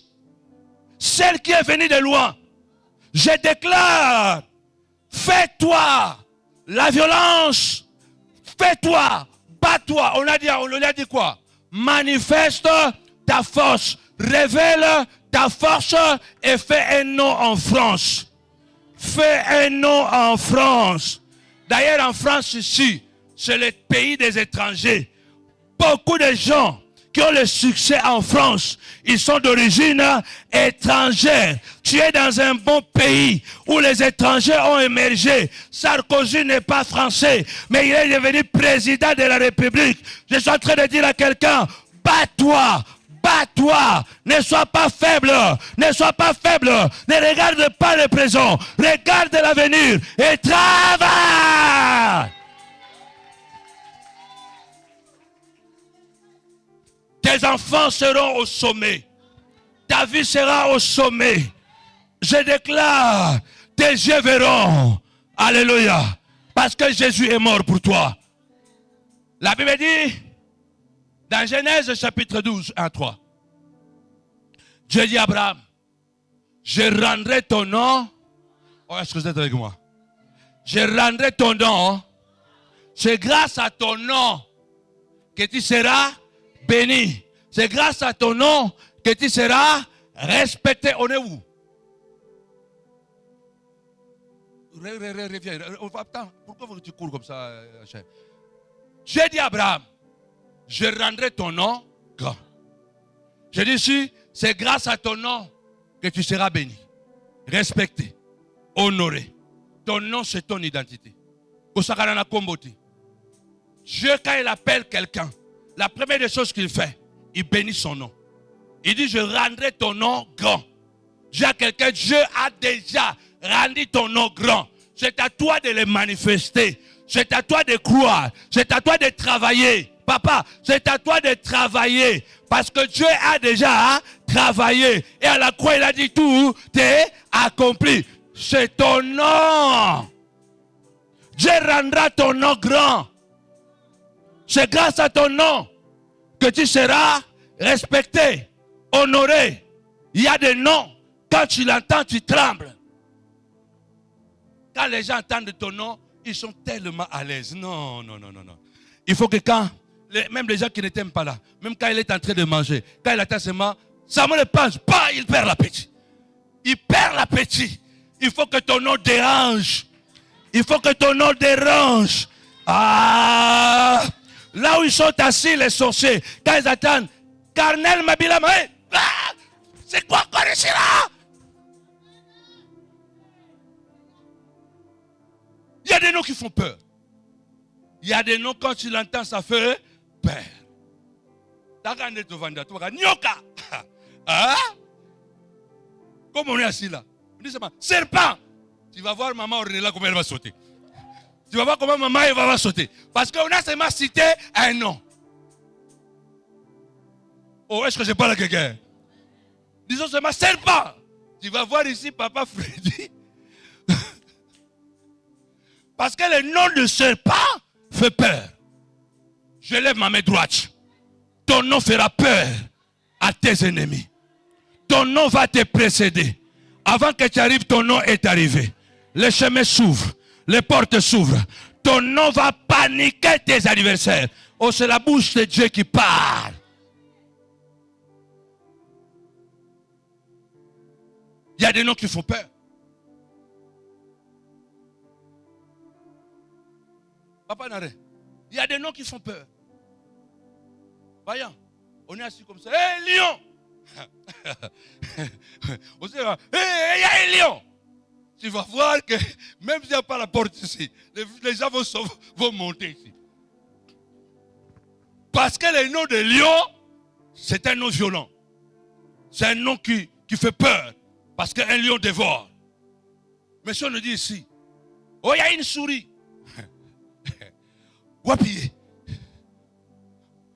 celle qui est venue de loin. Je déclare, fais-toi la violence, fais-toi, bats-toi. On lui a dit quoi? Manifeste ta force, révèle ta force et fais un nom en France. Fais un nom en France. D'ailleurs, en France, ici, c'est le pays des étrangers. Beaucoup de gens qui ont le succès en France, ils sont d'origine étrangère. Tu es dans un bon pays où les étrangers ont émergé. Sarkozy n'est pas français, mais il est devenu président de la République. Je suis en train de dire à quelqu'un, bats-toi, bats-toi, ne sois pas faible, ne sois pas faible, ne regarde pas le présent, regarde l'avenir et travaille. Tes enfants seront au sommet. Ta vie sera au sommet. Je déclare, tes yeux verront. Alléluia. Parce que Jésus est mort pour toi. La Bible dit, dans Genèse chapitre 12, 1, 3. Dieu dit à Abraham, je rendrai ton nom. Oh, est-ce que vous êtes avec moi? Je rendrai ton nom. C'est grâce à ton nom que tu seras béni. C'est grâce à ton nom que tu seras respecté. On est où? Reviens. Attends, pourquoi tu cours comme ça, cher? J'ai dit à Abraham, je rendrai ton nom grand. Je dis ici, c'est grâce à ton nom que tu seras béni, respecté, honoré. Ton nom, c'est ton identité. Dieu, quand il appelle quelqu'un, la première des choses qu'il fait, il bénit son nom. Il dit, je rendrai ton nom grand. Dis à quelqu'un, Dieu a déjà rendu ton nom grand. C'est à toi de le manifester. C'est à toi de croire. C'est à toi de travailler. Papa, c'est à toi de travailler. Parce que Dieu a déjà travaillé. Et à la croix, il a dit, tout est accompli. C'est ton nom. Dieu rendra ton nom grand. C'est grâce à ton nom que tu seras respecté, honoré. Il y a des noms, quand tu l'entends, tu trembles. Quand les gens entendent ton nom, ils sont tellement à l'aise. Non. Il faut que même les gens qui ne t'aiment pas là, même quand il est en train de manger, quand il attend seulement, Samuel le pense, il perd l'appétit. Il perd l'appétit. Il faut que ton nom dérange. Il faut que ton nom dérange. Là où ils sont assis, les sorciers, quand ils attendent, Carnel Mabilama, c'est quoi qu'on est là? Il y a des noms qui font peur. Il y a des noms, quand tu l'entends, ça fait peur. Nyoka. Comme on est assis là. On dit seulement, serpent. Tu vas voir maman Ornella comment elle va sauter. Tu vas voir comment maman elle va sauter. Parce qu'on a seulement cité un nom. Oh, est-ce que je parle à quelqu'un? Disons seulement serpent. Tu vas voir ici papa Freddy. Parce que le nom de serpent fait peur. Je lève ma main droite. Ton nom fera peur à tes ennemis. Ton nom va te précéder. Avant que tu arrives, ton nom est arrivé. Les chemins s'ouvrent. Les portes s'ouvrent. Ton nom va paniquer tes adversaires. Oh, c'est la bouche de Dieu qui parle. Il y a des noms qui font peur. Papa Naré, il y a des noms qui font peur. Voyons, on est assis comme ça. Hé, lion! On se dit, hé, il y a un lion! Tu vas voir que même s'il n'y a pas la porte ici, les gens vont monter ici. Parce que le nom de lion, c'est un nom violent. C'est un nom qui fait peur. Parce qu'un lion dévore. Mais si on nous dit ici, oh, il y a une souris. Wapi.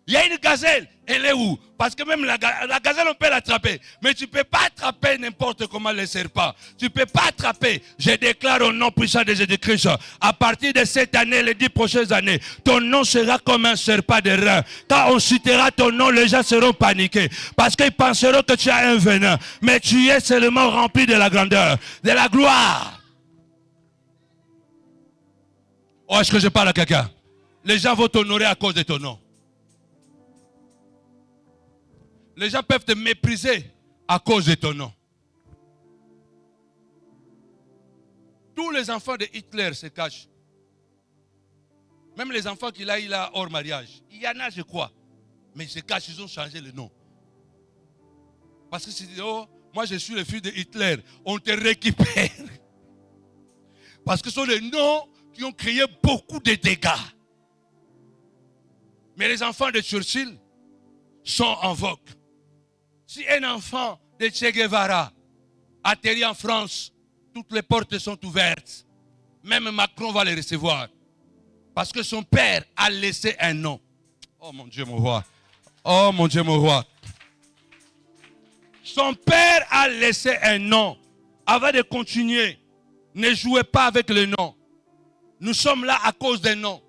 Il y a une gazelle, elle est où? Parce que même la gazelle, on peut l'attraper. Mais tu ne peux pas attraper n'importe comment le serpent. Tu ne peux pas attraper. Je déclare au nom puissant de Jésus-Christ, à partir de cette année, les 10 prochaines années, ton nom sera comme un serpent de rein. Quand on citera ton nom, les gens seront paniqués. Parce qu'ils penseront que tu as un venin. Mais tu es seulement rempli de la grandeur, de la gloire. Oh, est-ce que je parle à quelqu'un? Les gens vont t'honorer à cause de ton nom. Les gens peuvent te mépriser à cause de ton nom. Tous les enfants de Hitler se cachent. Même les enfants qu'il a eu là hors mariage. Il y en a, je crois. Mais ils se cachent, ils ont changé le nom. Parce que si tu dis, oh, moi je suis le fils de Hitler, on te récupère. Parce que ce sont les noms qui ont créé beaucoup de dégâts. Mais les enfants de Churchill sont en vogue. Si un enfant de Che Guevara atterrit en France, toutes les portes sont ouvertes. Même Macron va les recevoir. Parce que son père a laissé un nom. Oh mon Dieu, mon roi. Oh mon Dieu, mon roi. Son père a laissé un nom. Avant de continuer, ne jouez pas avec le nom. Nous sommes là à cause des noms.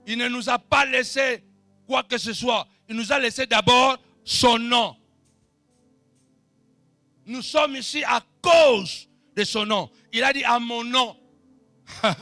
Il ne nous a pas laissé quoi que ce soit. Il nous a laissé d'abord son nom. Nous sommes ici à cause de son nom. Il a dit à mon nom.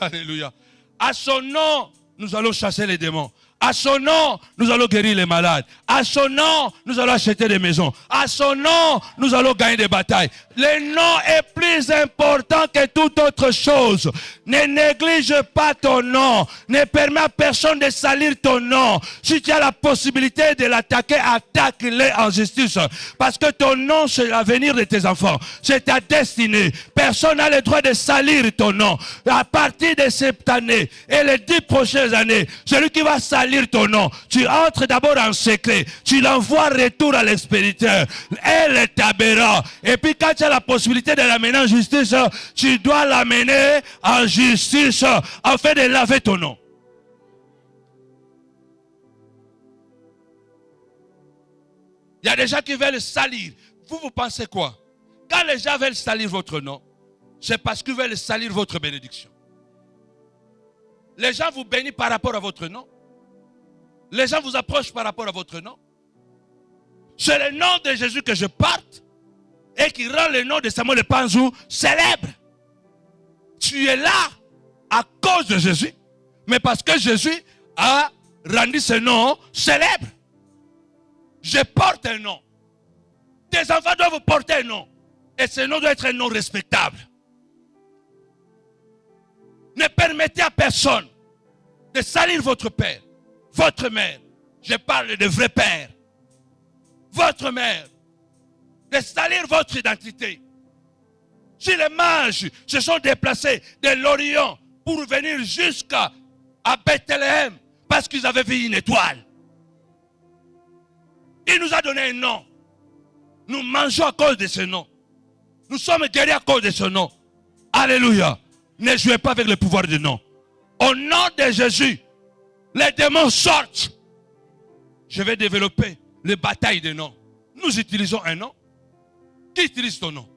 Alléluia. À son nom, nous allons chasser les démons. À son nom, nous allons guérir les malades. À son nom, nous allons acheter des maisons. À son nom, nous allons gagner des batailles. Le nom est plus important que toute autre chose. Ne néglige pas ton nom. Ne permets à personne de salir ton nom. Si tu as la possibilité de l'attaquer, attaque-le en justice. Parce que ton nom, c'est l'avenir de tes enfants. C'est ta destinée. Personne n'a le droit de salir ton nom. À partir de cette année et les 10 prochaines années, celui qui va salir ton nom, tu entres d'abord en secret. Tu l'envoies retour à l'expéditeur. Elle t'aberra. Et puis quand tu as la possibilité de l'amener en justice, tu dois l'amener en justice afin de laver ton nom. Il y a des gens qui veulent salir. Vous pensez quoi? Quand les gens veulent salir votre nom, c'est parce qu'ils veulent salir votre bénédiction. Les gens vous bénissent par rapport à votre nom. Les gens vous approchent par rapport à votre nom. C'est le nom de Jésus que je porte et qui rend le nom de Samuel Panzou célèbre. Tu es là à cause de Jésus, mais parce que Jésus a rendu ce nom célèbre. Je porte un nom. Tes enfants doivent porter un nom. Et ce nom doit être un nom respectable. Ne permettez à personne de salir votre père, votre mère. Je parle de vrai père. Votre mère. De salir votre identité. Si les mages se sont déplacés de l'Orient pour venir jusqu'à Bethléem parce qu'ils avaient vu une étoile. Il nous a donné un nom. Nous mangeons à cause de ce nom. Nous sommes guéris à cause de ce nom. Alléluia. Ne jouez pas avec le pouvoir du nom. Au nom de Jésus, les démons sortent. Je vais développer les batailles des noms. Nous utilisons un nom. Qui utilise ton nom?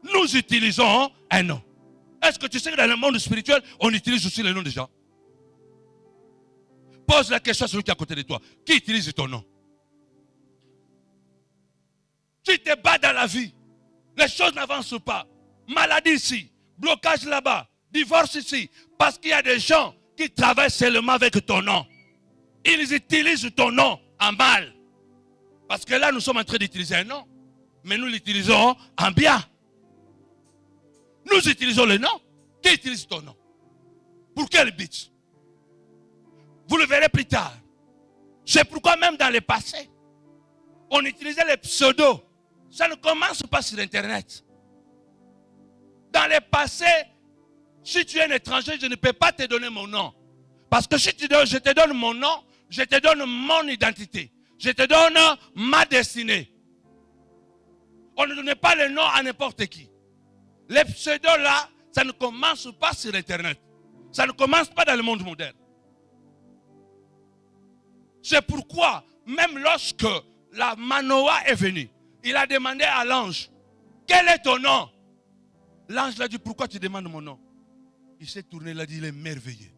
Nous utilisons un nom. Est-ce que tu sais que dans le monde spirituel, on utilise aussi le nom des gens? Pose la question à celui qui est à côté de toi. Qui utilise ton nom? Tu te bats dans la vie. Les choses n'avancent pas. Maladie ici. Blocage là-bas. Divorce ici. Parce qu'il y a des gens qui travaillent seulement avec ton nom. Ils utilisent ton nom en mal. Parce que là, nous sommes en train d'utiliser un nom. Mais nous l'utilisons en bien. Nous utilisons le nom. Qui utilise ton nom? Pour quel but? Vous le verrez plus tard. C'est pourquoi même dans le passé, on utilisait les pseudos. Ça ne commence pas sur Internet. Dans le passé, si tu es un étranger, je ne peux pas te donner mon nom. Parce que si je te donne mon nom, je te donne mon identité. Je te donne ma destinée. On ne donnait pas le nom à n'importe qui. Les pseudos là, ça ne commence pas sur Internet. Ça ne commence pas dans le monde moderne. C'est pourquoi, même lorsque la Manoah est venue, il a demandé à l'ange, quel est ton nom? L'ange lui a dit, pourquoi tu demandes mon nom? Il s'est tourné, il a dit, il est merveilleux.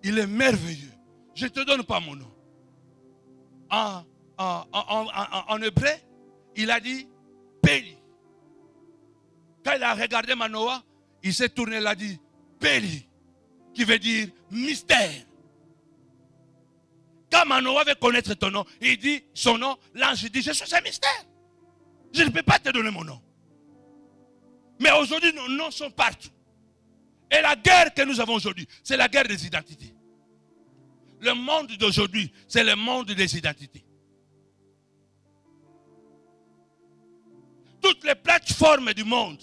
Il est merveilleux. Je ne te donne pas mon nom. En hébreu, il a dit, Péli. Quand il a regardé Manoah, il s'est tourné, il a dit, Péli, qui veut dire mystère. Quand Manoah veut connaître ton nom, il dit son nom, l'ange dit, je suis un mystère. Je ne peux pas te donner mon nom. Mais aujourd'hui, nos noms sont partout. Et la guerre que nous avons aujourd'hui, c'est la guerre des identités. Le monde d'aujourd'hui, c'est le monde des identités. Toutes les plateformes du monde,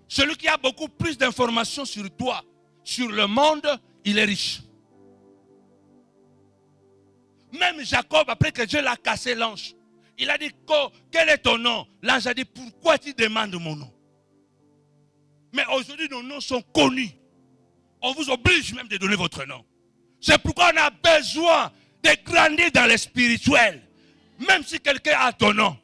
celui qui a beaucoup plus d'informations sur toi, sur le monde, il est riche. Même Jacob, après que Dieu l'a cassé l'ange, il a dit, quel est ton nom? L'ange a dit, pourquoi tu demandes mon nom? Mais aujourd'hui, nos noms sont connus. On vous oblige même de donner votre nom. C'est pourquoi on a besoin de grandir dans le spirituel. Même si quelqu'un a ton nom.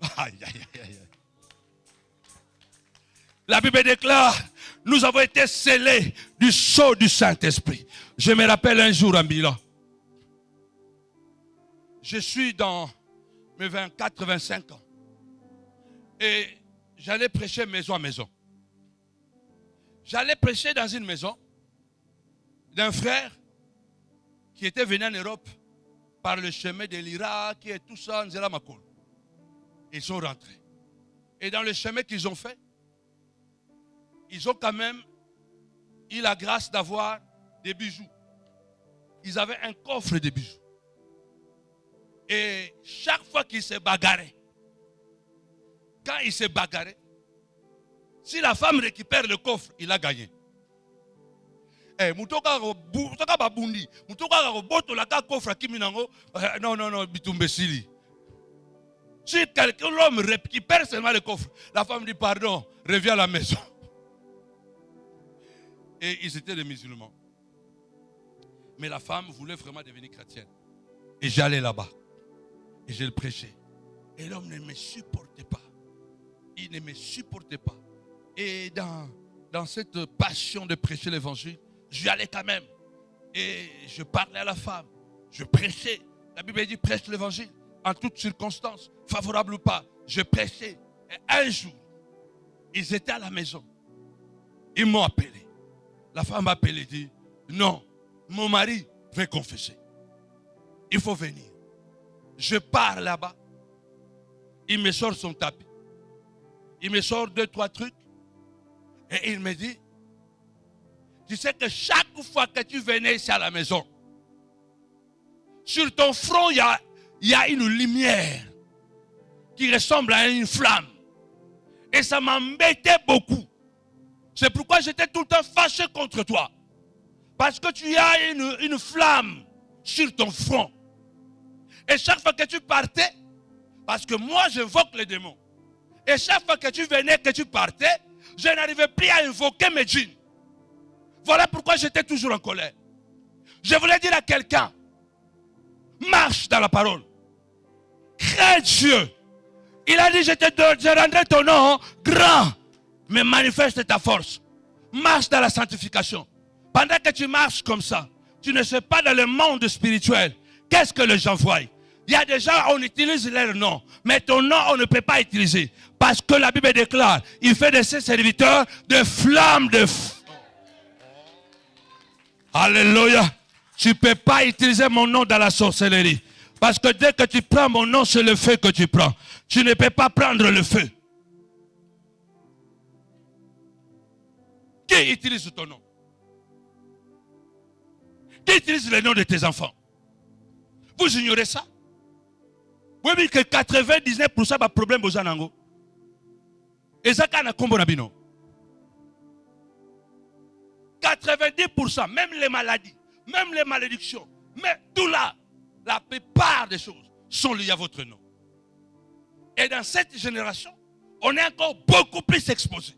La Bible déclare, nous avons été scellés du sceau du Saint-Esprit. Je me rappelle un jour à Milan. Je suis dans mes 24-25 ans. Et j'allais prêcher maison à maison. J'allais prêcher dans une maison d'un frère qui était venu en Europe par le chemin de l'Irak et tout ça, Nzela Makol. Ils sont rentrés. Et dans le chemin qu'ils ont fait, ils ont quand même eu la grâce d'avoir des bijoux. Ils avaient un coffre de bijoux. Et chaque fois qu'ils se bagarraient, quand ils se bagarraient, si la femme récupère le coffre, il a gagné. Non, bitumbesili. Si quelqu'un, l'homme récupère seulement le coffre, la femme dit pardon, reviens à la maison. Et ils étaient des musulmans. Mais la femme voulait vraiment devenir chrétienne. Et j'allais là-bas. Et je le prêchais. Et l'homme ne me supportait pas. Il ne me supportait pas. Et dans cette passion de prêcher l'évangile, j'y allais quand même. Et je parlais à la femme. Je prêchais. La Bible dit prêche l'évangile en toutes circonstances, favorables ou pas. Je prêchais. Et un jour, ils étaient à la maison. Ils m'ont appelé. La femme m'a appelé et dit, non, mon mari veut confesser. Il faut venir. Je pars là-bas. Il me sort son tapis. Il me sort 2-3 trucs. Et il me dit, tu sais que chaque fois que tu venais ici à la maison, sur ton front, il y a une lumière qui ressemble à une flamme. Et ça m'embêtait beaucoup. C'est pourquoi j'étais tout le temps fâché contre toi. Parce que tu as une flamme sur ton front. Et chaque fois que tu partais, parce que moi j'invoque les démons. Et chaque fois que tu venais, que tu partais, je n'arrivais plus à invoquer mes djinns. Voilà pourquoi j'étais toujours en colère. Je voulais dire à quelqu'un, marche dans la parole. Crains Dieu. Il a dit, je rendrai ton nom grand, mais manifeste ta force. Marche dans la sanctification. Pendant que tu marches comme ça, tu ne sais pas dans le monde spirituel, qu'est-ce que les gens voient. Il y a des gens, on utilise leur nom, mais ton nom, on ne peut pas utiliser. Parce que la Bible déclare, il fait de ses serviteurs des flammes de feu. Alléluia. Tu ne peux pas utiliser mon nom dans la sorcellerie. Parce que dès que tu prends mon nom, c'est le feu que tu prends. Tu ne peux pas prendre le feu. Qui utilise ton nom? Qui utilise le nom de tes enfants? Vous ignorez ça? Vous voyez que 99% de problèmes aux gens. Et ça, quand on a combo nabino. 90%, même les maladies, même les malédictions, mais tout là, la plupart des choses sont liées à votre nom. Et dans cette génération, on est encore beaucoup plus exposé.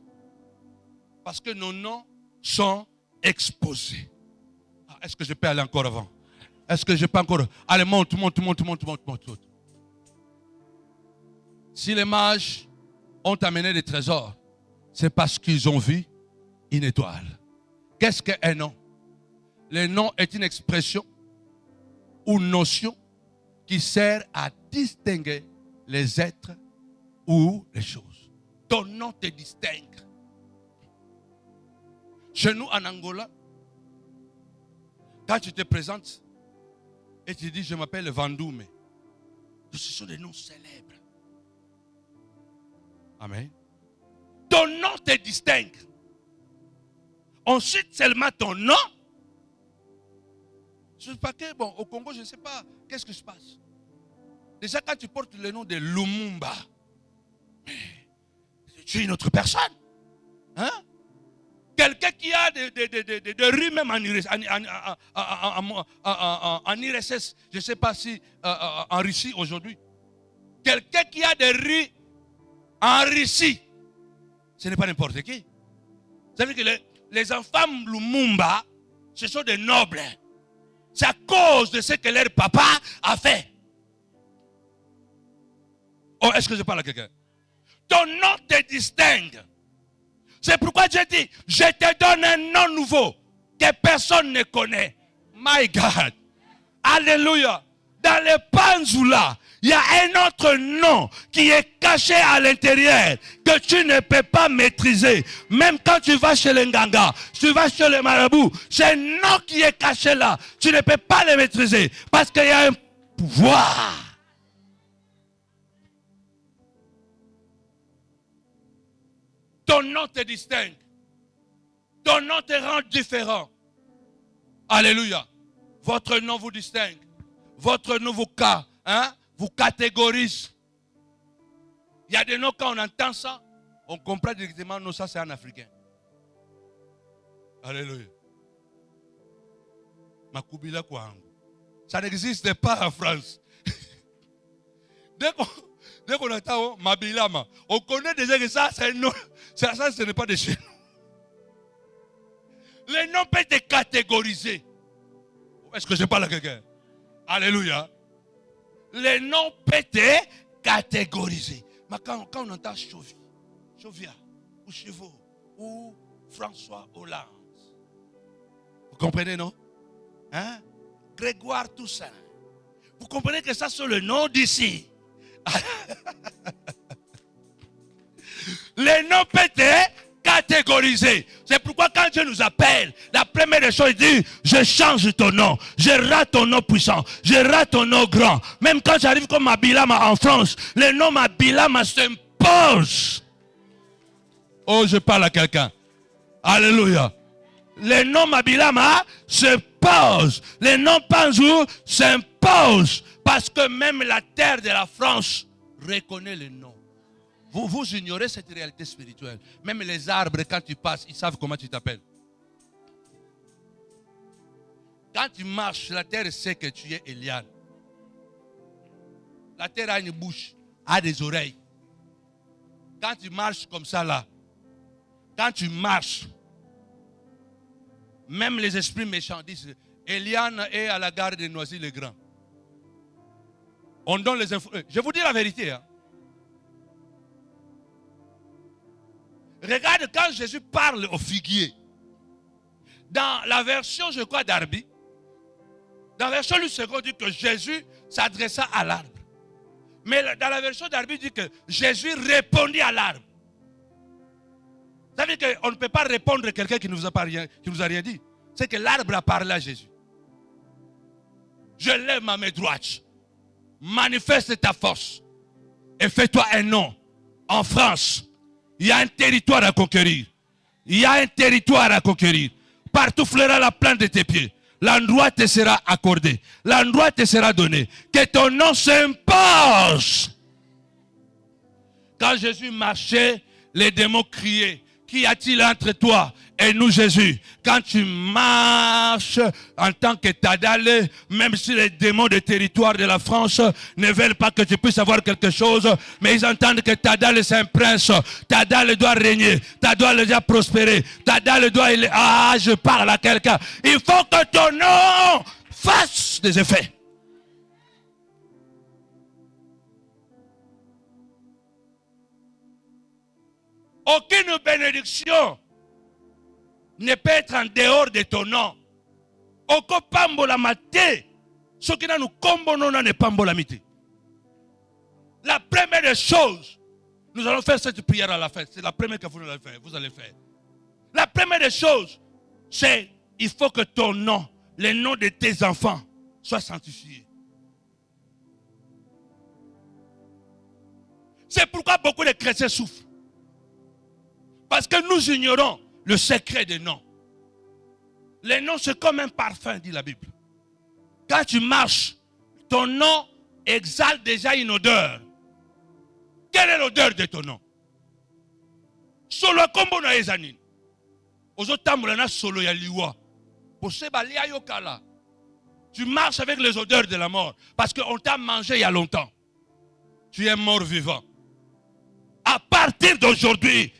Parce que nos noms sont exposés. Est-ce que je peux aller encore avant? Est-ce que je peux encore... Allez, monte. Si les mages ont amené des trésors, c'est parce qu'ils ont vu une étoile. Qu'est-ce qu'un nom? Le nom est une expression ou notion qui sert à distinguer les êtres ou les choses. Ton nom te distingue. Chez nous en Angola, quand tu te présentes et tu dis je m'appelle Vandoume, ce sont des noms célèbres. Amen. Ton nom te distingue. Ensuite seulement ton nom. Je sais pas que, bon, au Congo, je ne sais pas qu'est-ce qui se passe. Déjà, quand tu portes le nom de Lumumba, tu es une autre personne. Hein? Quelqu'un qui a des rues même en IRSS, je ne sais pas si en Russie aujourd'hui. Quelqu'un qui a des rues en Russie, ce n'est pas n'importe qui. Ça veut dire que les enfants Lumumba, ce sont des nobles. C'est à cause de ce que leur papa a fait. Oh, est-ce que je parle à quelqu'un? Ton nom te distingue. C'est pourquoi Dieu dit, je te donne un nom nouveau que personne ne connaît. My God. Alléluia. Dans le Panzula, il y a un autre nom qui est caché à l'intérieur que tu ne peux pas maîtriser. Même quand tu vas chez les Nganga, tu vas chez les marabouts, c'est un nom qui est caché là. Tu ne peux pas le maîtriser parce qu'il y a un pouvoir. Ton nom te distingue. Ton nom te rend différent. Alléluia. Votre nom vous distingue. Votre nom vous catégorise. Il y a des noms, quand on entend ça, on comprend directement, non, ça c'est un Africain. Alléluia. Makubila Kwangu. Ça n'existe pas en France. Dès qu'on entend Mabilama, on connaît déjà que ça, c'est un nom. Ça, ce n'est pas de chez nous. Les noms peuvent être catégorisés. Est-ce que je parle à quelqu'un? Alléluia. Les noms peuvent être catégorisés. Mais quand on entend Chovia, ou Chevaux, ou François Hollande, vous comprenez, non? Hein? Grégoire Toussaint. Vous comprenez que ça, c'est le nom d'ici. Les noms peuvent être catégorisés. C'est pourquoi quand Dieu nous appelle, la première des choses, il dit, je change ton nom. Je rate ton nom puissant. Je rate ton nom grand. Même quand j'arrive comme Mabilama en France, le nom Mabilama s'impose. Oh, je parle à quelqu'un. Alléluia. Le nom Mabilama se pose. Le nom Panzou s'impose. Parce que même la terre de la France reconnaît le nom. Vous ignorez cette réalité spirituelle. Même les arbres, quand tu passes, ils savent comment tu t'appelles. Quand tu marches, la terre sait que tu es Eliane. La terre a une bouche, a des oreilles. Quand tu marches comme ça là, quand tu marches, même les esprits méchants disent, Eliane est à la gare de Noisy-le-Grand. On donne les infos. Je vous dis la vérité. Hein. Regarde quand Jésus parle au figuier. Dans la version, je crois, d'Arbi, dans la version du second, dit que Jésus s'adressa à l'arbre. Mais dans la version d'Arbi, dit que Jésus répondit à l'arbre. Ça veut dire qu'on ne peut pas répondre à quelqu'un qui ne nous a rien dit. C'est que l'arbre a parlé à Jésus. Je lève ma main droite. Manifeste ta force. Et fais-toi un nom. En France, il y a un territoire à conquérir. Il y a un territoire à conquérir. Partout fleura la plante de tes pieds. L'endroit te sera accordé. L'endroit te sera donné. Que ton nom s'impose. Quand Jésus marchait, les démons criaient. Qu'y a-t-il entre toi et nous, Jésus? Quand tu marches en tant que Tadale, même si les démons de territoire de la France ne veulent pas que tu puisses avoir quelque chose, mais ils entendent que Tadale c'est un prince. Tadale doit régner. Tadale doit prospérer. Tadale doit... Ah, je parle à quelqu'un. Il faut que ton nom fasse des effets. Aucune bénédiction ne peut être en dehors de ton nom. Oko pambola mate. Ce qui nous combono ne pambola mite. La première des choses, nous allons faire cette prière à la fin. C'est la première que vous allez faire. Vous allez faire. La première des choses, c'est il faut que ton nom, le nom de tes enfants, soit sanctifié. C'est pourquoi beaucoup de chrétiens souffrent. Parce que nous ignorons le secret des noms. Les noms, c'est comme un parfum, dit la Bible. Quand tu marches, ton nom exhale déjà une odeur. Quelle est l'odeur de ton nom? Solo kombo na ezanin. Ozo tambola na solo ya liwa. Poseba lia yokala. Tu marches avec les odeurs de la mort. Parce qu'on t'a mangé il y a longtemps. Tu es mort vivant. À partir d'aujourd'hui,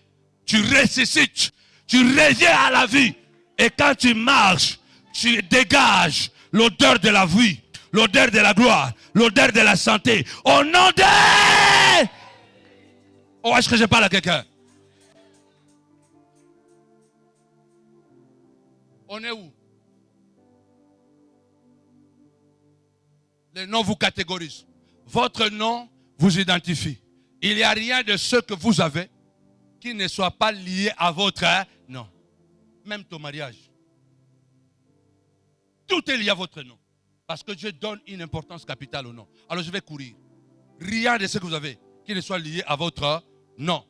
tu ressuscites, tu reviens à la vie. Et quand tu marches, tu dégages l'odeur de la vie, l'odeur de la gloire, l'odeur de la santé. Au nom de... Oh, est-ce que je parle à quelqu'un? On est où? Les noms vous catégorisent. Votre nom vous identifie. Il n'y a rien de ce que vous avez qui ne soit pas lié à votre nom. Même ton mariage. Tout est lié à votre nom. Parce que Dieu donne une importance capitale au nom. Alors je vais courir. Rien de ce que vous avez qui ne soit lié à votre nom.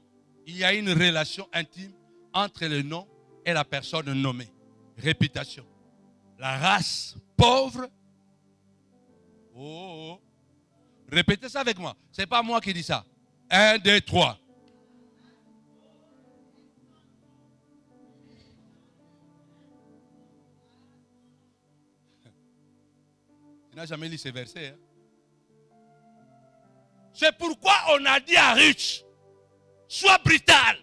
Il y a une relation intime entre le nom et la personne nommée. Réputation. La race pauvre. Oh. Répétez ça avec moi. Ce n'est pas moi qui dis ça. 1, 2, 3. Tu n'as jamais lu ces versets. Hein? C'est pourquoi on a dit à Ruth, sois brutal.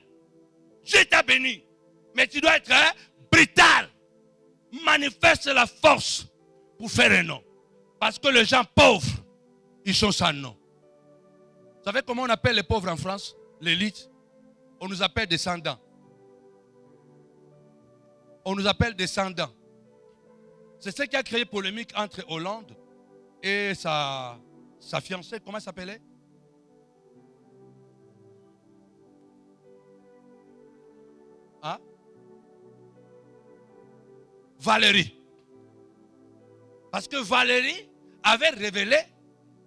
Dieu t'a béni. Mais tu dois être brutal. Manifeste la force pour faire un nom. Parce que les gens pauvres, ils sont sans nom. Vous savez comment on appelle les pauvres en France? L'élite. On nous appelle descendants. On nous appelle descendants. C'est ce qui a créé polémique entre Hollande et sa fiancée. Comment elle s'appelait? Hein? Valérie. Parce que Valérie avait révélé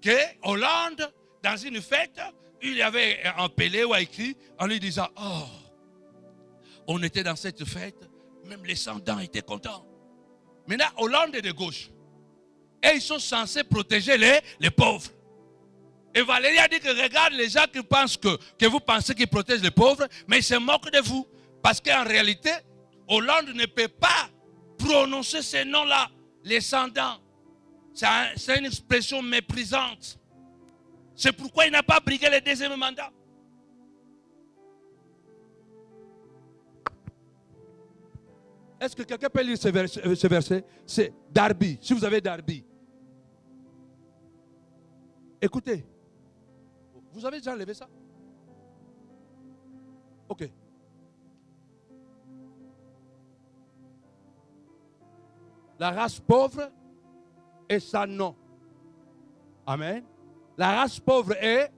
que Hollande, dans une fête, il y avait un Pelé ou écrit en lui disant, oh, on était dans cette fête, même les descendants étaient contents. Maintenant, Hollande est de gauche. Et ils sont censés protéger les pauvres. Et Valérie a dit que regarde les gens qui pensent que vous pensez qu'ils protègent les pauvres, mais ils se moquent de vous. Parce qu'en réalité, Hollande ne peut pas prononcer ces noms-là, les descendants. C'est une expression méprisante. C'est pourquoi il n'a pas brigué le deuxième mandat. Est-ce que quelqu'un peut lire ce verset? C'est Darby. Si vous avez Darby. Écoutez. Vous avez déjà enlevé ça? Ok. La race pauvre est sans nom. Amen. La race pauvre est,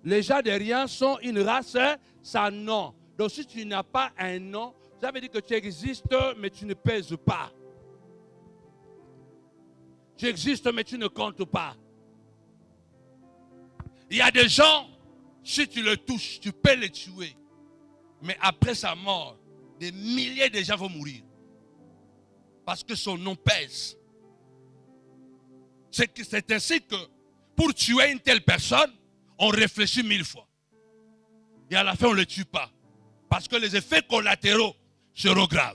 les gens de rien sont une race sans nom. Donc si tu n'as pas un nom, ça veut dire que tu existes, mais tu ne pèses pas. Tu existes, mais tu ne comptes pas. Il y a des gens, si tu le touches, tu peux les tuer. Mais après sa mort, des milliers de gens vont mourir. Parce que son nom pèse. C'est ainsi que pour tuer une telle personne, on réfléchit 1000 fois. Et à la fin, on ne le tue pas. parce que les effets collatéraux seront graves.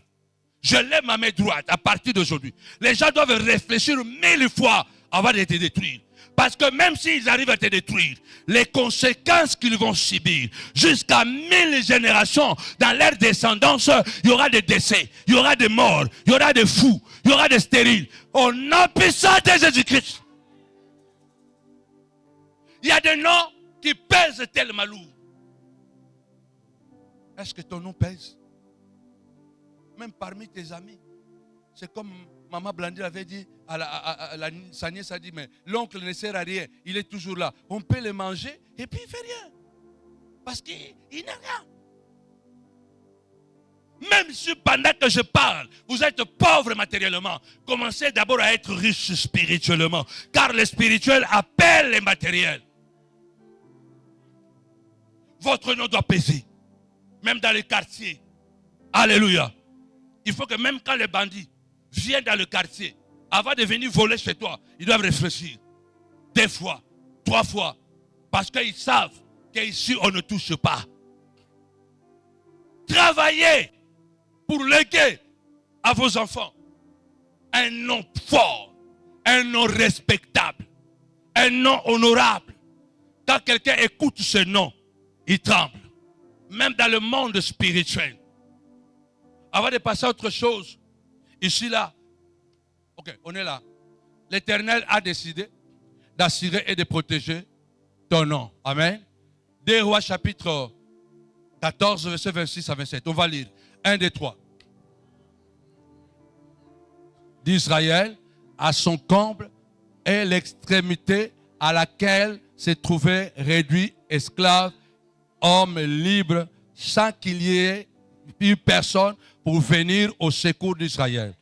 Je lève ma main droite à partir d'aujourd'hui. Les gens doivent réfléchir 1000 fois avant de te détruire. Parce que même s'ils arrivent à te détruire, les conséquences qu'ils vont subir jusqu'à 1000 générations dans leur descendance, il y aura des décès, il y aura des morts, il y aura des fous, il y aura des stériles. Au nom puissant de Jésus-Christ. Il y a des noms qui pèsent tellement lourd. Est-ce que ton nom pèse? Même parmi tes amis. C'est comme Maman Blandine avait dit, sa nièce a dit, mais l'oncle ne sert à rien, il est toujours là. On peut le manger et puis il ne fait rien. Parce qu'il n'a rien. Même si pendant que je parle, vous êtes pauvre matériellement, commencez d'abord à être riche spirituellement. Car le spirituel appelle les matériels. Votre nom doit peser. Même dans les quartiers. Alléluia. Il faut que même quand les bandits viennent dans le quartier, avant de venir voler chez toi, ils doivent réfléchir. 2 fois, 3 fois. Parce qu'ils savent qu'ici, on ne touche pas. Travaillez pour léguer à vos enfants un nom fort, un nom respectable, un nom honorable. Quand quelqu'un écoute ce nom, il tremble. Même dans le monde spirituel. Avant de passer à autre chose, ici, là, ok, on est là. L'Éternel a décidé d'assurer et de protéger ton nom. Amen. 2 Rois chapitre 14, verset 26 à 27. On va lire. 1, 2, 3. D'Israël à son comble et l'extrémité à laquelle se trouvait réduit esclave, homme libre, sans qu'il y ait eu personne pour venir au secours d'Israël.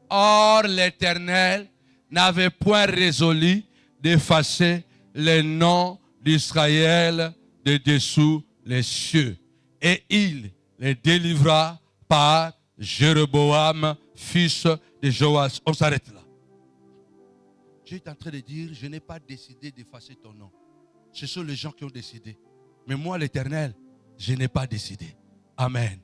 Or, l'Éternel n'avait point résolu d'effacer le nom d'Israël de dessous les cieux. Et il les délivra par Jéroboam, fils de Joas. On s'arrête là. Dieu est en train de dire, je n'ai pas décidé d'effacer ton nom. Ce sont les gens qui ont décidé. Mais moi, l'Éternel, je n'ai pas décidé. Amen.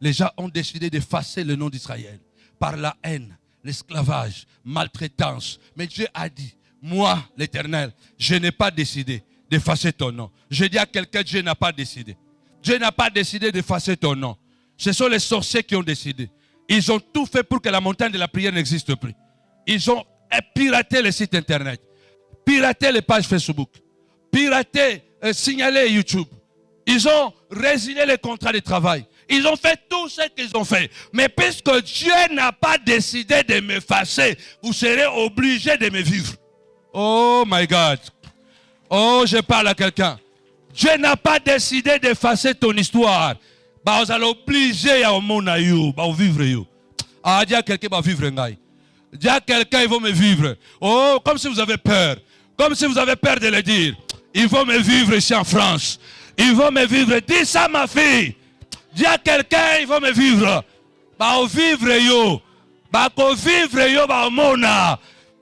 Les gens ont décidé d'effacer le nom d'Israël par la haine, l'esclavage, maltraitance. Mais Dieu a dit, moi, l'Éternel, je n'ai pas décidé d'effacer ton nom. Je dis à quelqu'un, Dieu n'a pas décidé. Dieu n'a pas décidé d'effacer ton nom. Ce sont les sorciers qui ont décidé. Ils ont tout fait pour que la montagne de la prière n'existe plus. Ils ont piraté les sites internet, piraté les pages Facebook, piraté, signalé YouTube. Ils ont résilié les contrats de travail. Ils ont fait tout ce qu'ils ont fait. Mais puisque Dieu n'a pas décidé de m'effacer, vous serez obligés de me vivre. Oh my God. Oh, je parle à quelqu'un. Dieu n'a pas décidé d'effacer ton histoire. Bah, vous allez obliger à vivre. Ah, dis à quelqu'un va vivre. Dis à quelqu'un, ils vont me vivre. Oh, comme si vous avez peur. Comme si vous avez peur de le dire. Ils vont me vivre ici en France. Ils vont me vivre. Dis ça, ma fille. Dis à quelqu'un, ils vont me vivre. Bah, vivre yo. Bah, vivre yo, bah, mona.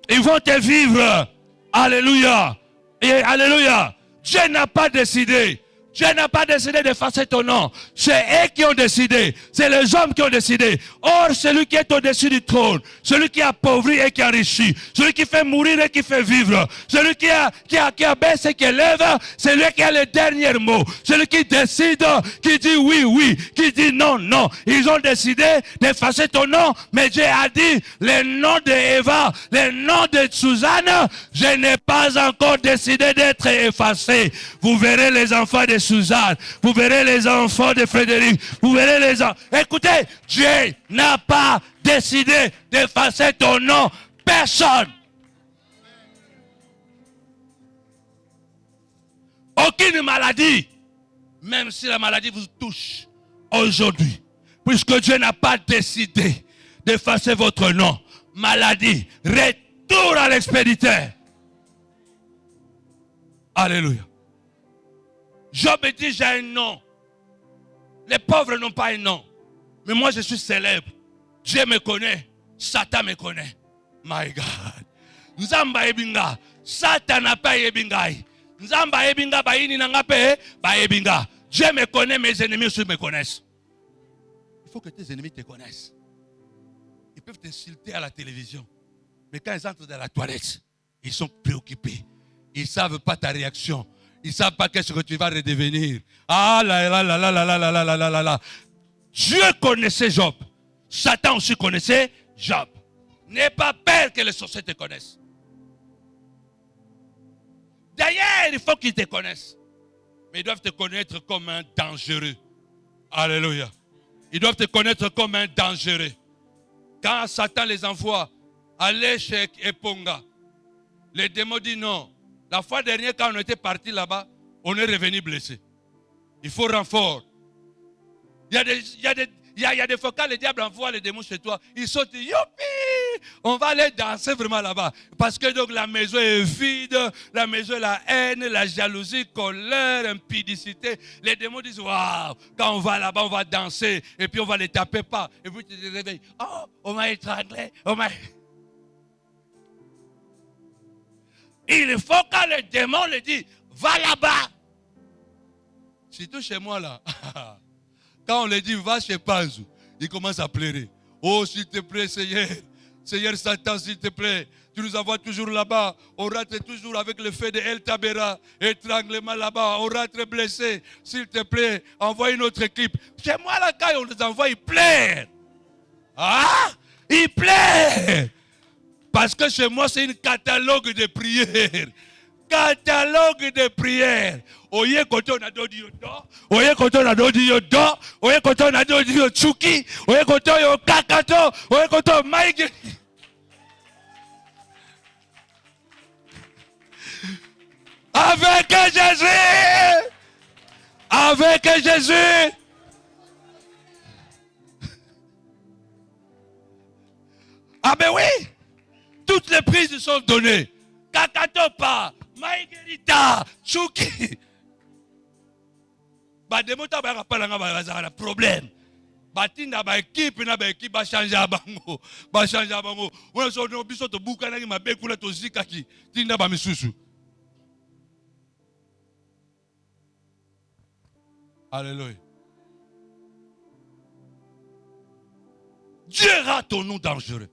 Ils vont te vivre. Alléluia. Et alléluia. Dieu n'a pas décidé. Dieu n'a pas décidé d'effacer ton nom. C'est eux qui ont décidé. C'est les hommes qui ont décidé. Or, celui qui est au-dessus du trône, celui qui appauvrit et qui enrichit, celui qui fait mourir et qui fait vivre, celui qui abaisse et qui élève, c'est lui qui a le dernier mot. Celui qui décide, qui dit oui, oui, qui dit non, non. Ils ont décidé d'effacer ton nom, mais Dieu a dit, le nom d'Eva, le nom de Suzanne, je n'ai pas encore décidé d'être effacé. Vous verrez les enfants de Suzanne, vous verrez les enfants de Frédéric, vous verrez les enfants. Écoutez, Dieu n'a pas décidé d'effacer ton nom. Personne. Aucune maladie, même si la maladie vous touche aujourd'hui, puisque Dieu n'a pas décidé d'effacer votre nom. Maladie, retour à l'expéditeur. Alléluia. Job dit, j'ai un nom. Les pauvres n'ont pas un nom. Mais moi, je suis célèbre. Dieu me connaît. Satan me connaît. My God. Nzamba ebinga. Satan n'a pas ebinga. Nzamba ebinga baini nangape ba ebinga. Dieu me connaît, mes ennemis aussi me connaissent. Il faut que tes ennemis te connaissent. Ils peuvent t'insulter à la télévision. Mais quand ils entrent dans la toilette, ils sont préoccupés. Ils ne savent pas ta réaction. Ils ne savent pas qu'est-ce que tu vas redevenir. Ah là là là là là là là là là là là. Dieu connaissait Job. Satan aussi connaissait Job. N'aie pas peur que les sorciers te connaissent. D'ailleurs, il faut qu'ils te connaissent. Mais ils doivent te connaître comme un dangereux. Alléluia. Ils doivent te connaître comme un dangereux. Quand Satan les envoie aller chez Eponga, les démons disent non. La fois dernière, quand on était parti là-bas, on est revenu blessé. Il faut renfort. Il y a des fois quand le diable envoie les démons chez toi, ils sautent, youpi! On va aller danser vraiment là-bas. Parce que donc la maison est vide, la maison est la haine, la jalousie, colère, impudicité. Les démons disent, waouh, quand on va là-bas, on va danser, et puis on va les taper pas. Et puis tu te réveilles, oh, on m'a étranglé, on m'a... Il faut quand le démon le dit, va là-bas. Surtout chez moi là. Quand on le dit, va chez Panzou, il commence à pleurer. Oh, s'il te plaît, Seigneur. Seigneur Satan, s'il te plaît. Tu nous envoies toujours là-bas. On rentre toujours avec le feu de El Tabera. Étranglement là-bas. On rentre blessé. S'il te plaît, envoie une autre équipe. Chez moi là, quand on les envoie, ils pleurent. Ah, ils pleurent. Parce que chez moi, c'est un catalogue de prières. Catalogue de prières. Oye koto na dodi yodo, oye koto na dodi yodo, oye koto na dodi yo chuki, oye koto yo kakato, oye koto maïge. Avec Jésus, avec Jésus. Ah ben oui, toutes les prises sont données. Kakato pa, maïgerita, chuki. Ba demota ba kapala nga ba problème. Batinda ba équipe na ba équipe ba changer bango. Ba changer bango. On so no biso to buka na ma be kula to zikaki. Tinda ba misusu. Alléluia. Dieu rend ton nom dangereux.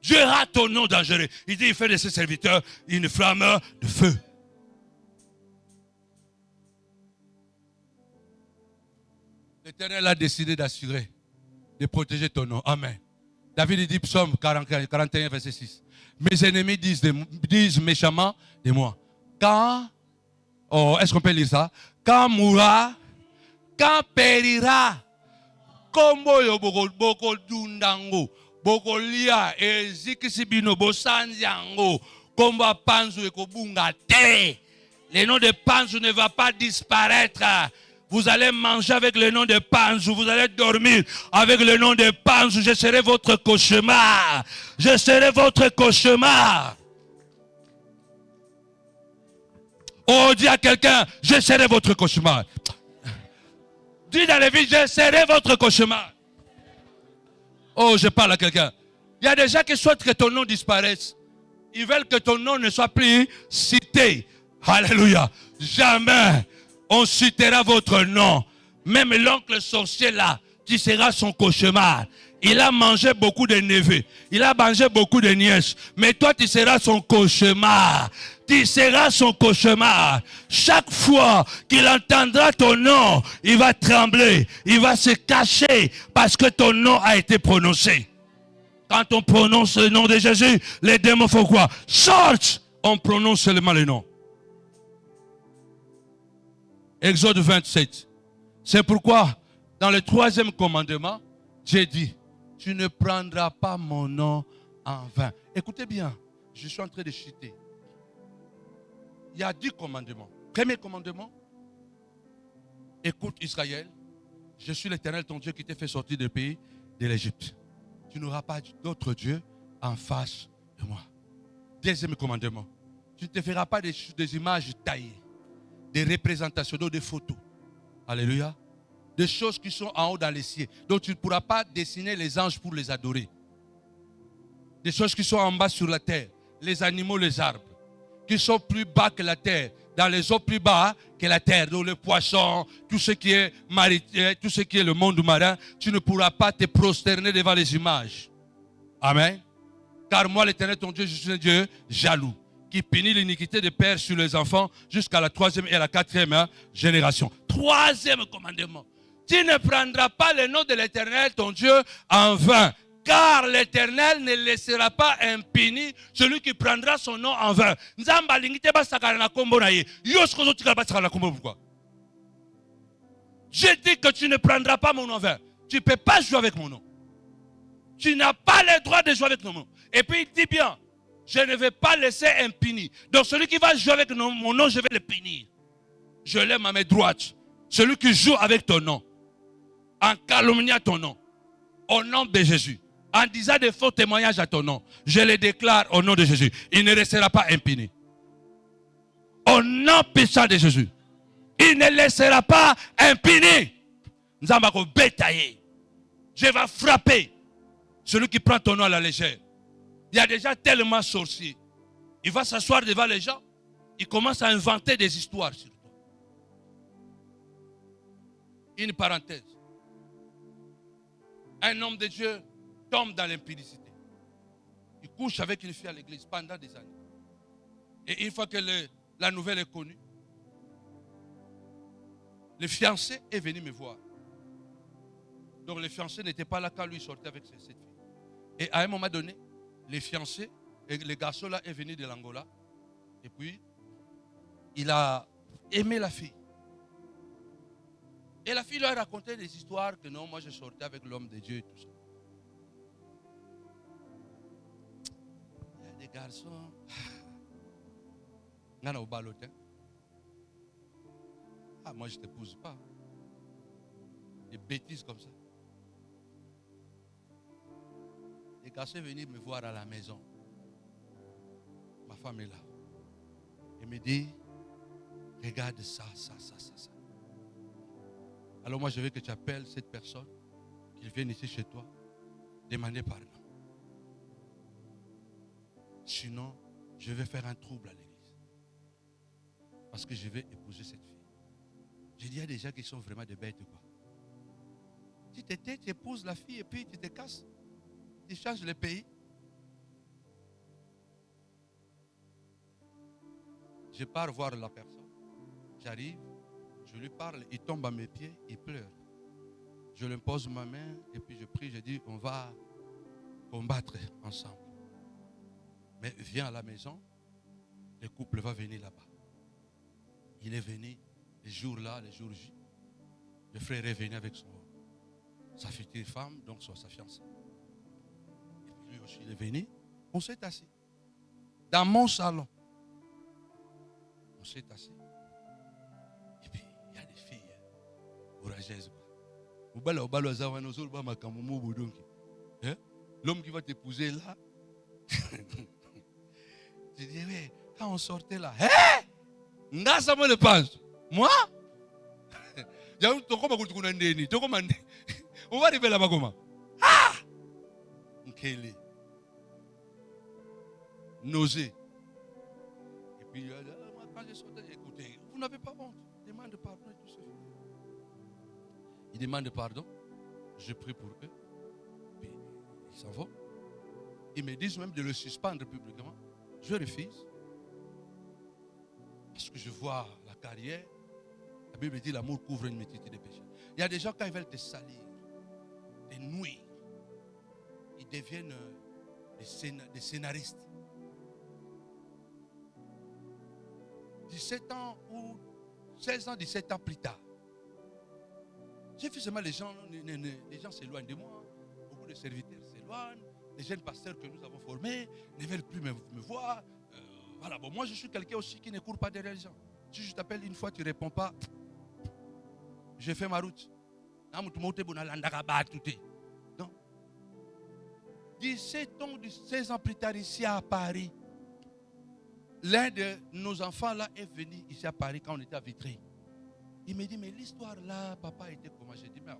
Dieu rend ton nom dangereux. Il dit il fait de ses serviteurs une flamme de feu. L'Éternel a décidé d'assurer, de protéger ton nom. Amen. David dit, psaume 41, verset 6. Mes ennemis disent méchamment de moi. Quand, est-ce qu'on peut lire ça? Quand mourra, quand périra, kombo yo boko dundango, boko lia, ezikisibino, bosanziango, kombo panzu ekobunga te. Le nom de Panzu ne va pas disparaître. Vous allez manger avec le nom de Panzu. Vous allez dormir avec le nom de Panzu. Je serai votre cauchemar. Je serai votre cauchemar. Oh, dis à quelqu'un, je serai votre cauchemar. Dis dans les vies, je serai votre cauchemar. Oh, je parle à quelqu'un. Il y a des gens qui souhaitent que ton nom disparaisse. Ils veulent que ton nom ne soit plus cité. Alléluia. Jamais on citera votre nom. Même l'oncle sorcier là, tu seras son cauchemar. Il a mangé beaucoup de neveux. Il a mangé beaucoup de nièces. Mais toi, tu seras son cauchemar. Tu seras son cauchemar. Chaque fois qu'il entendra ton nom, il va trembler. Il va se cacher parce que ton nom a été prononcé. Quand on prononce le nom de Jésus, les démons font quoi? Sortent! On prononce seulement le nom. Exode 27. C'est pourquoi, dans le 3e commandement, j'ai dit, tu ne prendras pas mon nom en vain. Écoutez bien, je suis en train de citer. Il y a 10 commandements. Premier commandement, écoute Israël, je suis l'Éternel ton Dieu qui t'a fait sortir du pays de l'Égypte. Tu n'auras pas d'autre Dieu en face de moi. Deuxième commandement, tu ne te feras pas des images taillées, des représentations, des photos. Alléluia. Des choses qui sont en haut dans les cieux. Donc tu ne pourras pas dessiner les anges pour les adorer. Des choses qui sont en bas sur la terre. Les animaux, les arbres. qui sont plus bas que la terre, dans les eaux plus bas que la terre, donc les poissons, tout ce qui est maritime, tout ce qui est le monde marin, tu ne pourras pas te prosterner devant les images. Amen. Car moi, l'Éternel, ton Dieu, je suis un Dieu jaloux, qui punit l'iniquité des pères sur les enfants jusqu'à la 3e et la 4e génération. 3e commandement. Tu ne prendras pas le nom de l'Éternel, ton Dieu, en vain. Car l'Éternel ne laissera pas impuni celui qui prendra son nom en vain. Pourquoi? Je dis que tu ne prendras pas mon nom en vain. Tu ne peux pas jouer avec mon nom. Tu n'as pas le droit de jouer avec mon nom. Et puis il dit bien, je ne vais pas laisser impuni. Donc celui qui va jouer avec mon nom, je vais le punir. Je l'aime à mes droites. Celui qui joue avec ton nom, en calomniant ton nom, au nom de Jésus, en disant des faux témoignages à ton nom, je le déclare au nom de Jésus. Il ne restera pas impuni. Au nom puissant de Jésus, il ne laissera pas impuni. Je vais frapper celui qui prend ton nom à la légère. Il y a déjà tellement sorcier. Il va s'asseoir devant les gens. Il commence à inventer des histoires sur toi. Une parenthèse. Un homme de Dieu tombe dans l'impudicité. Il couche avec une fille à l'église pendant des années. Et une fois que la nouvelle est connue, le fiancé est venu me voir. Donc le fiancé n'était pas là quand lui sortait avec cette fille. Et à un moment donné, les fiancés, et le garçon là est venu de l'Angola. Et puis, il a aimé la fille. Et la fille lui a raconté des histoires que non, moi je sortais avec l'homme de Dieu et tout ça. Il y a des garçons. Non, au balotin. Ah, moi je ne t'épouse pas. Des bêtises comme ça. Les garçons sont venus me voir à la maison. Ma femme est là. Elle me dit, regarde ça, ça, ça, ça, ça. Alors moi je veux que tu appelles cette personne, qu'il vienne ici chez toi, demander pardon. Sinon, je vais faire un trouble à l'église. Parce que je vais épouser cette fille. J'ai dit, il y a des gens qui sont vraiment des bêtes, quoi. Tu t'étais, tu épouses la fille et puis tu te casses. Tu changes le pays. Je pars voir la personne. J'arrive, je lui parle, il tombe à mes pieds, il pleure. Je lui pose ma main et puis je prie, je dis, on va combattre ensemble. Mais viens à la maison, le couple va venir là-bas. Il est venu les jours là, les jours J. Le frère est venu avec sa future femme, donc sa fiancée. Et puis lui aussi, il est venu. On s'est assis. Dans mon salon. On s'est assis. Et puis, il y a des filles courageuses. L'homme qui va t'épouser là. Je dis, oui, quand on sortait là, hé, ça me le pense. Moi? On va arriver là-bas comment? Ah! Nkele. Nausée. Et puis, quand je sortais, j'ai écouté. Vous n'avez pas honte. Demande pardon et tout ça. Ils demandent pardon. Je prie pour eux. Puis, ils s'en vont. Ils me disent même de le suspendre publiquement. Je refuse. Parce que je vois la carrière. La Bible dit l'amour couvre une multitude de péchés. Il y a des gens quand ils veulent te salir, te nuire, ils deviennent des scénaristes. 17 ans ou 16 ans, 17 ans plus tard. J'ai vu seulement les gens s'éloignent de moi. Beaucoup de serviteurs s'éloignent. Les jeunes pasteurs que nous avons formés ne veulent plus me voir. Voilà, bon, moi je suis quelqu'un aussi qui ne court pas derrière les gens. Si je t'appelle une fois, tu ne réponds pas, je fais ma route. Non. 17 ans, 16 ans plus tard, ici à Paris, l'un de nos enfants là est venu ici à Paris quand on était à Vitry. Il me dit, mais l'histoire là, papa était comment? J'ai dit, mais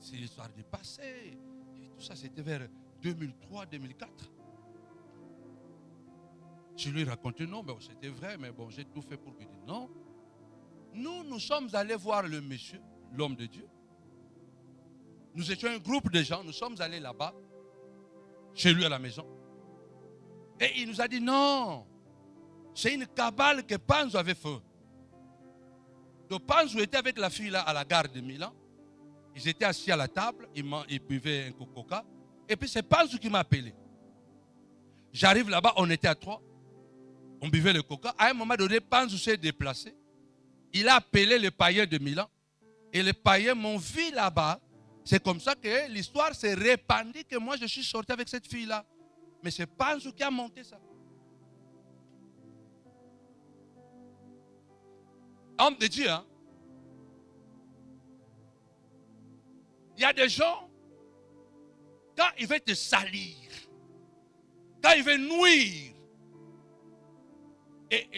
c'est l'histoire du passé. Et tout ça, c'était vers 2003, 2004. Je lui ai raconté, non, ben, c'était vrai, mais bon, j'ai tout fait pour lui dire non. Nous sommes allés voir le monsieur, l'homme de Dieu. Nous étions un groupe de gens, nous sommes allés là-bas, chez lui à la maison. Et il nous a dit, non, c'est une cabale que Panzo avait fait. Donc Panzo était avec la fille là à la gare de Milan. Ils étaient assis à la table, ils buvaient un coca. Et puis c'est Panzo qui m'a appelé. J'arrive là-bas, on était à 3. On buvait le coca. À un moment donné, Panzo s'est déplacé. Il a appelé les païens de Milan. Et les païens m'ont vu là-bas. C'est comme ça que l'histoire s'est répandue que moi je suis sorti avec cette fille-là. Mais c'est Panzo qui a monté ça. Homme de Dieu, hein? Il y a des gens, quand ils veulent te salir, quand ils veulent nuire, et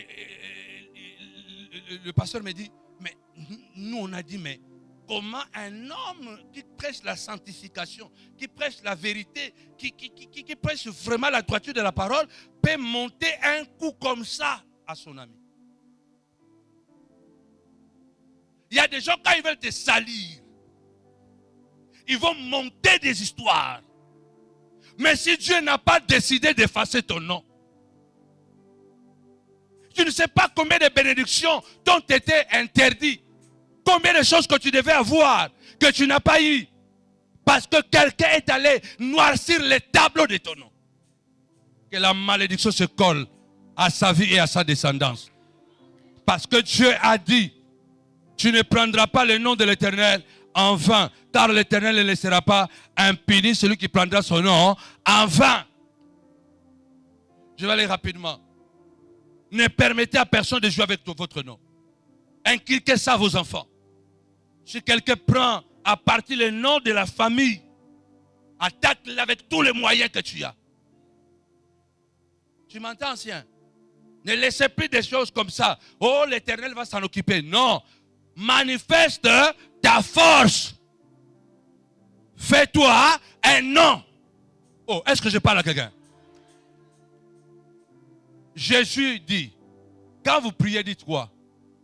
le pasteur me dit, mais nous on a dit, mais comment un homme qui prêche la sanctification, qui prêche la vérité, qui prêche vraiment la droiture de la parole, peut monter un coup comme ça à son ami? Il y a des gens, quand ils veulent te salir, ils vont monter des histoires. Mais si Dieu n'a pas décidé d'effacer ton nom, tu ne sais pas combien de bénédictions t'ont été interdites. Combien de choses que tu devais avoir, que tu n'as pas eu. Parce que quelqu'un est allé noircir les tableaux de ton nom. Que la malédiction se colle à sa vie et à sa descendance. Parce que Dieu a dit, tu ne prendras pas le nom de l'Éternel en vain, car l'Éternel ne laissera pas impuni celui qui prendra son nom en vain. Je vais aller rapidement. Ne permettez à personne de jouer avec votre nom. Inculquez ça à vos enfants. Si quelqu'un prend à partir le nom de la famille, attaque-le avec tous les moyens que tu as. Tu m'entends, ancien? Ne laissez plus des choses comme ça. Oh, l'Éternel va s'en occuper. Non. Manifeste ta force. Fais-toi un nom. Oh, est-ce que je parle à quelqu'un? Jésus dit, quand vous priez, dites quoi?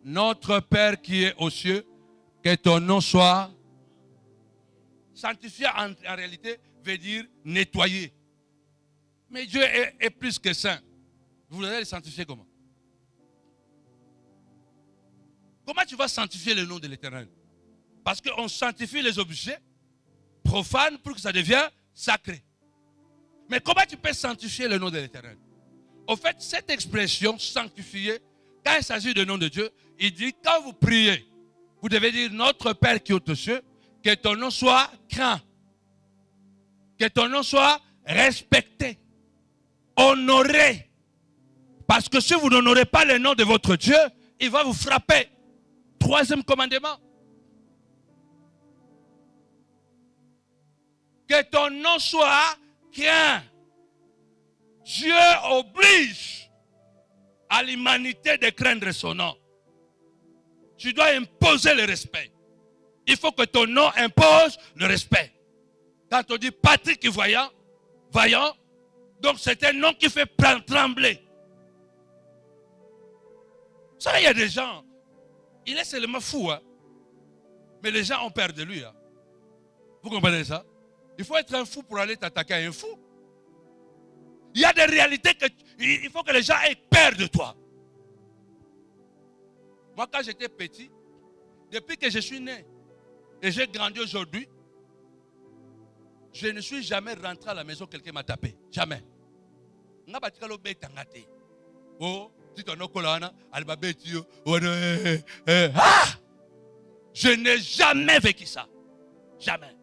Notre Père qui est aux cieux, que ton nom soit sanctifié. En réalité, veut dire nettoyer. Mais Dieu est plus que saint. Vous allez le sanctifier comment? Comment tu vas sanctifier le nom de l'Éternel? Parce qu'on sanctifie les objets profanes pour que ça devienne sacré. Mais comment tu peux sanctifier le nom de l'Éternel? Au fait, cette expression sanctifier, quand il s'agit du nom de Dieu, il dit quand vous priez, vous devez dire notre Père qui est aux cieux, que ton nom soit craint, que ton nom soit respecté, honoré. Parce que si vous n'honorez pas le nom de votre Dieu, il va vous frapper. Troisième commandement. Que ton nom soit craint. Dieu oblige à l'humanité de craindre son nom. Tu dois imposer le respect. Il faut que ton nom impose le respect. Quand on dit Patrick vaillant, donc c'est un nom qui fait trembler. Vous savez, il y a des gens, il est seulement fou, hein? Mais les gens ont peur de lui. Hein? Vous comprenez ça? Il faut être un fou pour aller t'attaquer à un fou. Il y a des réalités il faut que les gens aient peur de toi. Moi, quand j'étais petit, depuis que je suis né et j'ai grandi aujourd'hui, je ne suis jamais rentré à la maison, quelqu'un m'a tapé. Jamais. Oh, je n'ai jamais vécu ça. Jamais.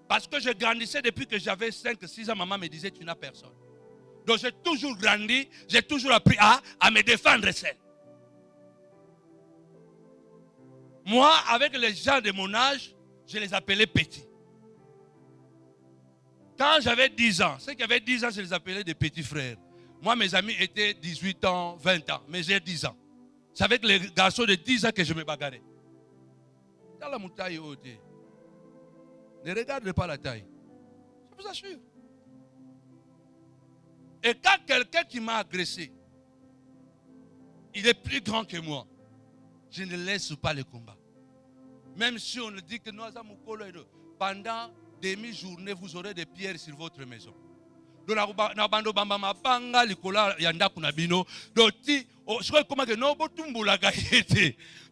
Parce que je grandissais depuis que j'avais 5-6 ans. Maman me disait, tu n'as personne. Donc j'ai toujours grandi, j'ai toujours appris à me défendre seul. Moi, avec les gens de mon âge, je les appelais petits. Quand j'avais 10 ans, ceux qui avaient 10 ans, je les appelais des petits frères. Moi, mes amis étaient 18 ans, 20 ans, mais j'ai 10 ans. C'est avec les garçons de 10 ans que je me bagarrais. Dans la montagne haute, ne regarde pas la taille. Je vous assure. Et quand quelqu'un qui m'a agressé il est plus grand que moi. Je ne laisse pas le combat. Même si on dit que nous avons pendant demi-journée, vous aurez des pierres sur votre maison. Donc,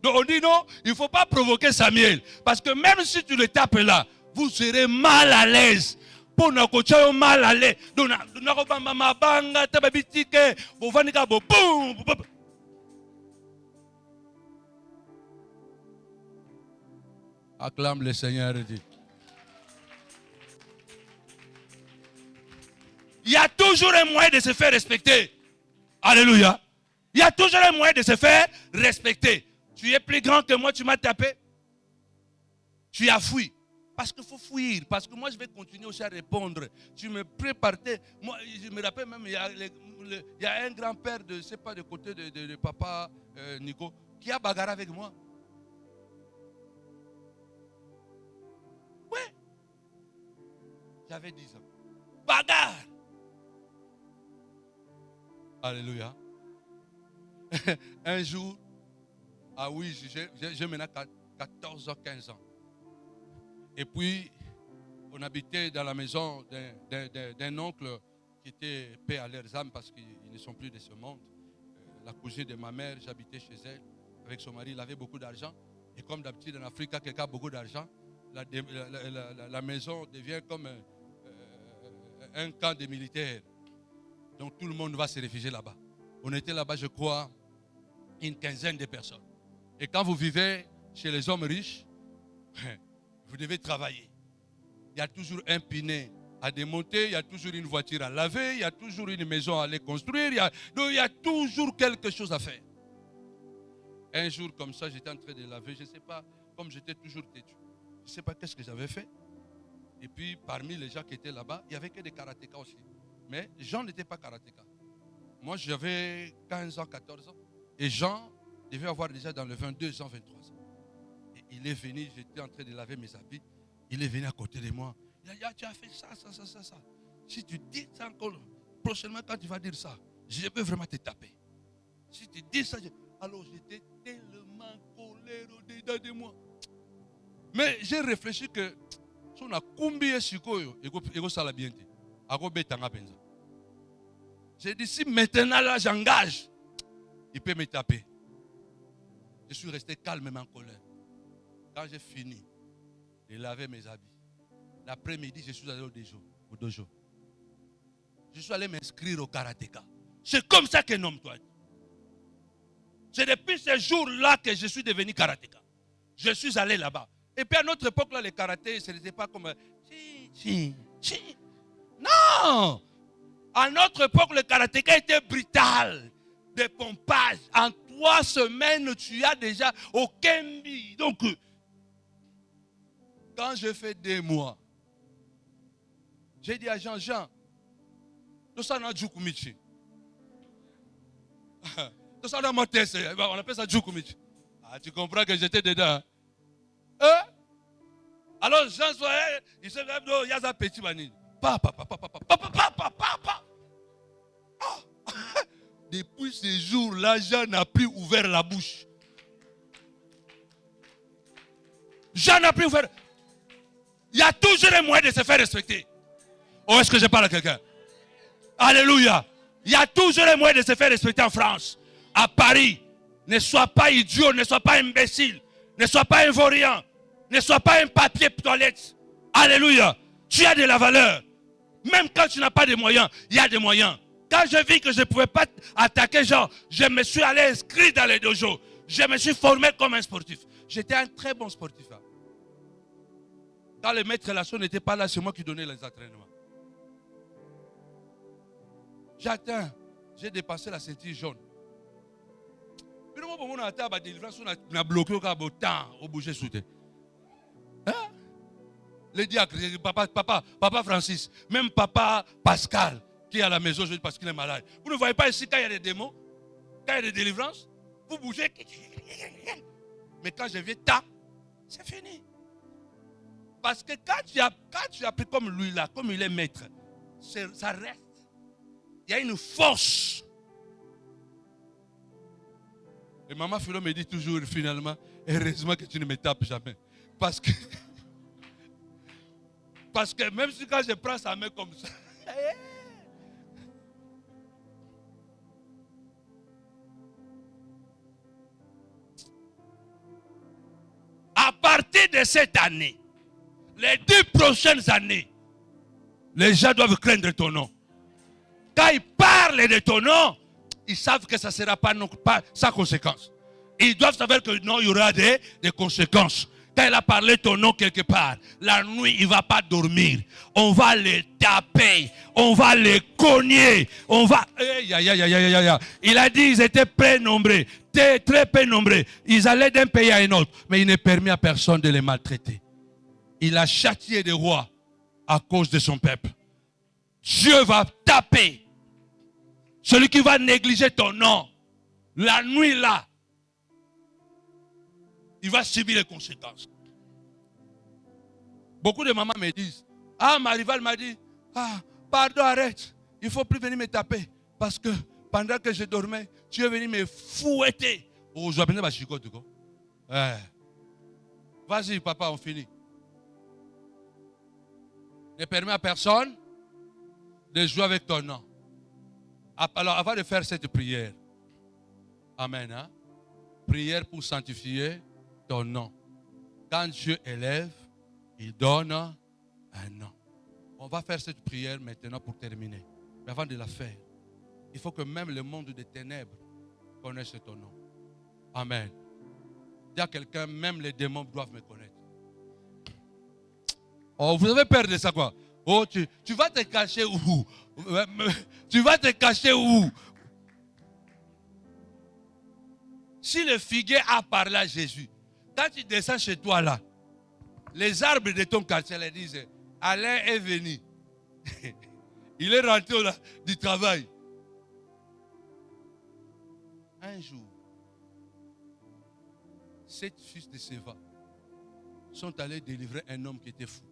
on dit non, il ne faut pas provoquer Samuel. Parce que même si tu le tapes là, vous serez mal à l'aise. Pour nous coacher mal à l'aise. Donc, acclame le Seigneur et dit. Il y a toujours un moyen de se faire respecter. Alléluia. Il y a toujours un moyen de se faire respecter. Tu es plus grand que moi, tu m'as tapé. Tu as fui. Parce qu'il faut fuir. Parce que moi, je vais continuer aussi à répondre. Tu me prépares. Moi, je me rappelle même, il y a un grand-père, je ne sais pas, de côté de papa Nico, qui a bagarré avec moi. Oui. J'avais 10 ans. Bagarre. Alléluia. Un jour, ah oui, j'ai maintenant 14 ans, 15 ans. Et puis, on habitait dans la maison d'un oncle qui était paix à leurs âmes parce qu'ils ne sont plus de ce monde. La cousine de ma mère, j'habitais chez elle avec son mari, il avait beaucoup d'argent. Et comme d'habitude en Afrique, quand quelqu'un a beaucoup d'argent, la maison devient comme un camp de militaires. Donc tout le monde va se réfugier là-bas. On était là-bas, je crois, une quinzaine de personnes. Et quand vous vivez chez les hommes riches, vous devez travailler. Il y a toujours un pinet à démonter, il y a toujours une voiture à laver, il y a toujours une maison à aller construire, donc il y a toujours quelque chose à faire. Un jour comme ça, j'étais en train de laver, je ne sais pas, comme j'étais toujours têtu, je ne sais pas qu'est-ce que j'avais fait. Et puis parmi les gens qui étaient là-bas, il n'y avait que des karatékas aussi. Mais Jean n'était pas karatéka. Moi, j'avais 15 ans, 14 ans. Et Jean devait avoir déjà dans le 22 ans, 23 ans. Et il est venu, j'étais en train de laver mes habits. Il est venu à côté de moi. Il a dit, ah, tu as fait ça. Si tu dis ça encore, prochainement quand tu vas dire ça, je peux vraiment te taper. Si tu dis ça, alors j'étais tellement colère au-dedans de moi. Mais j'ai réfléchi que si on a combien sikoyo, et ça la bien dit. J'ai dit, si maintenant là j'engage, il peut me taper. Je suis resté calme mais en colère. Quand j'ai fini de laver mes habits, l'après-midi, je suis allé au dojo. Je suis allé m'inscrire au karatéka. C'est comme ça qu'un homme doit être. C'est depuis ce jour-là que je suis devenu karatéka. Je suis allé là-bas. Et puis à notre époque, là, le karaté, ce n'était pas comme... Non! À notre époque, le karatéka était brutal. Des pompages. En 3 semaines, tu as déjà aucun billet. Donc, quand je fais 2 mois, j'ai dit à Jean, nous sommes en Djukumichi. Nous sommes en Montès. On appelle ça Djukumichi. Ah, tu comprends que j'étais dedans. Alors Jean, il se lève, il y a un petit manine. Papa. Depuis ce jour-là, Jean n'a plus ouvert la bouche. Jean n'a plus ouvert. Il y a toujours un moyen de se faire respecter. Oh, est-ce que je parle à quelqu'un? Alléluia. Il y a toujours un moyen de se faire respecter en France, à Paris. Ne sois pas idiot, ne sois pas imbécile, ne sois pas invauriant, ne sois pas un papier toilette. Alléluia. Tu as de la valeur. Même quand tu n'as pas de moyens, il y a des moyens. Quand je vis que je ne pouvais pas attaquer Jean, je me suis allé inscrire dans les dojos. Je me suis formé comme un sportif. J'étais un très bon sportif. Quand le maître relation n'était pas là, c'est moi qui donnais les entraînements. J'atteins, j'ai dépassé la ceinture jaune. Puis nous, on a atteint la délivrance, on a bloqué au temps, au bouger sous terre. Hein? Les diacres, papa Francis, même papa Pascal, qui est à la maison parce qu'il est malade. Vous ne voyez pas ici quand il y a des démons, quand il y a des délivrances, vous bougez. Mais quand je viens, c'est fini. Parce que quand tu as pris comme lui là, comme il est maître, ça reste. Il y a une force. Et maman Philo me dit toujours, finalement, heureusement que tu ne me tapes jamais. Parce que même si quand je prends sa main comme ça, à partir de cette année, les 10 prochaines années, les gens doivent craindre ton nom. Quand ils parlent de ton nom, ils savent que ça ne sera pas sans conséquence. Ils doivent savoir que non, il y aura des conséquences. Quand il a parlé ton nom quelque part, la nuit, il ne va pas dormir. On va les taper. On va les cogner. On va... Il a dit ils étaient très nombreux. Très peu nombreux. Ils allaient d'un pays à un autre. Mais il ne permet à personne de les maltraiter. Il a châtié des rois à cause de son peuple. Dieu va taper. Celui qui va négliger ton nom, la nuit là, il va subir les conséquences. Beaucoup de mamans me disent, ma rivale m'a dit, pardon, arrête, il ne faut plus venir me taper. Parce que pendant que je dormais, tu es venu me fouetter. Oh, je vais venir ma chicote. Vas-y, papa, on finit. Ne permets à personne de jouer avec ton nom. Alors, avant de faire cette prière, amen, hein? Prière pour sanctifier ton nom. Quand Dieu élève, il donne un nom. On va faire cette prière maintenant pour terminer. Mais avant de la faire, il faut que même le monde des ténèbres connaisse ton nom. Amen. Dis à quelqu'un, même les démons doivent me connaître. Oh, vous avez peur de ça quoi? Oh, tu vas te cacher où? Tu vas te cacher où? Si le figuier a parlé à Jésus, quand tu descends chez toi là, les arbres de ton quartier les disent, Alain est venu. Il est rentré du travail. Un jour, 7 fils de Séva sont allés délivrer un homme qui était fou.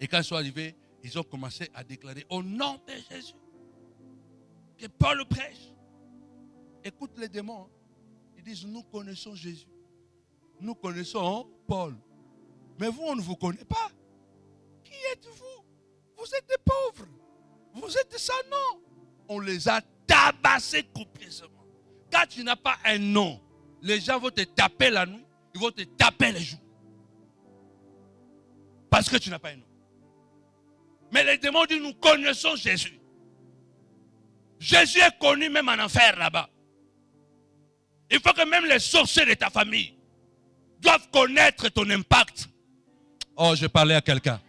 Et quand ils sont arrivés, ils ont commencé à déclarer au nom de Jésus que Paul prêche. Écoute les démons. Ils disent, nous connaissons Jésus. Nous connaissons Paul. Mais vous, on ne vous connaît pas. Qui êtes-vous? Vous êtes des pauvres. Vous êtes sans nom. On les a tabassés copieusement. Quand tu n'as pas un nom, les gens vont te taper la nuit. Ils vont te taper les jours. Parce que tu n'as pas un nom. Mais les démons disent, nous connaissons Jésus. Jésus est connu même en enfer là-bas. Il faut que même les sorciers de ta famille doivent connaître ton impact. Oh, je parlais à quelqu'un.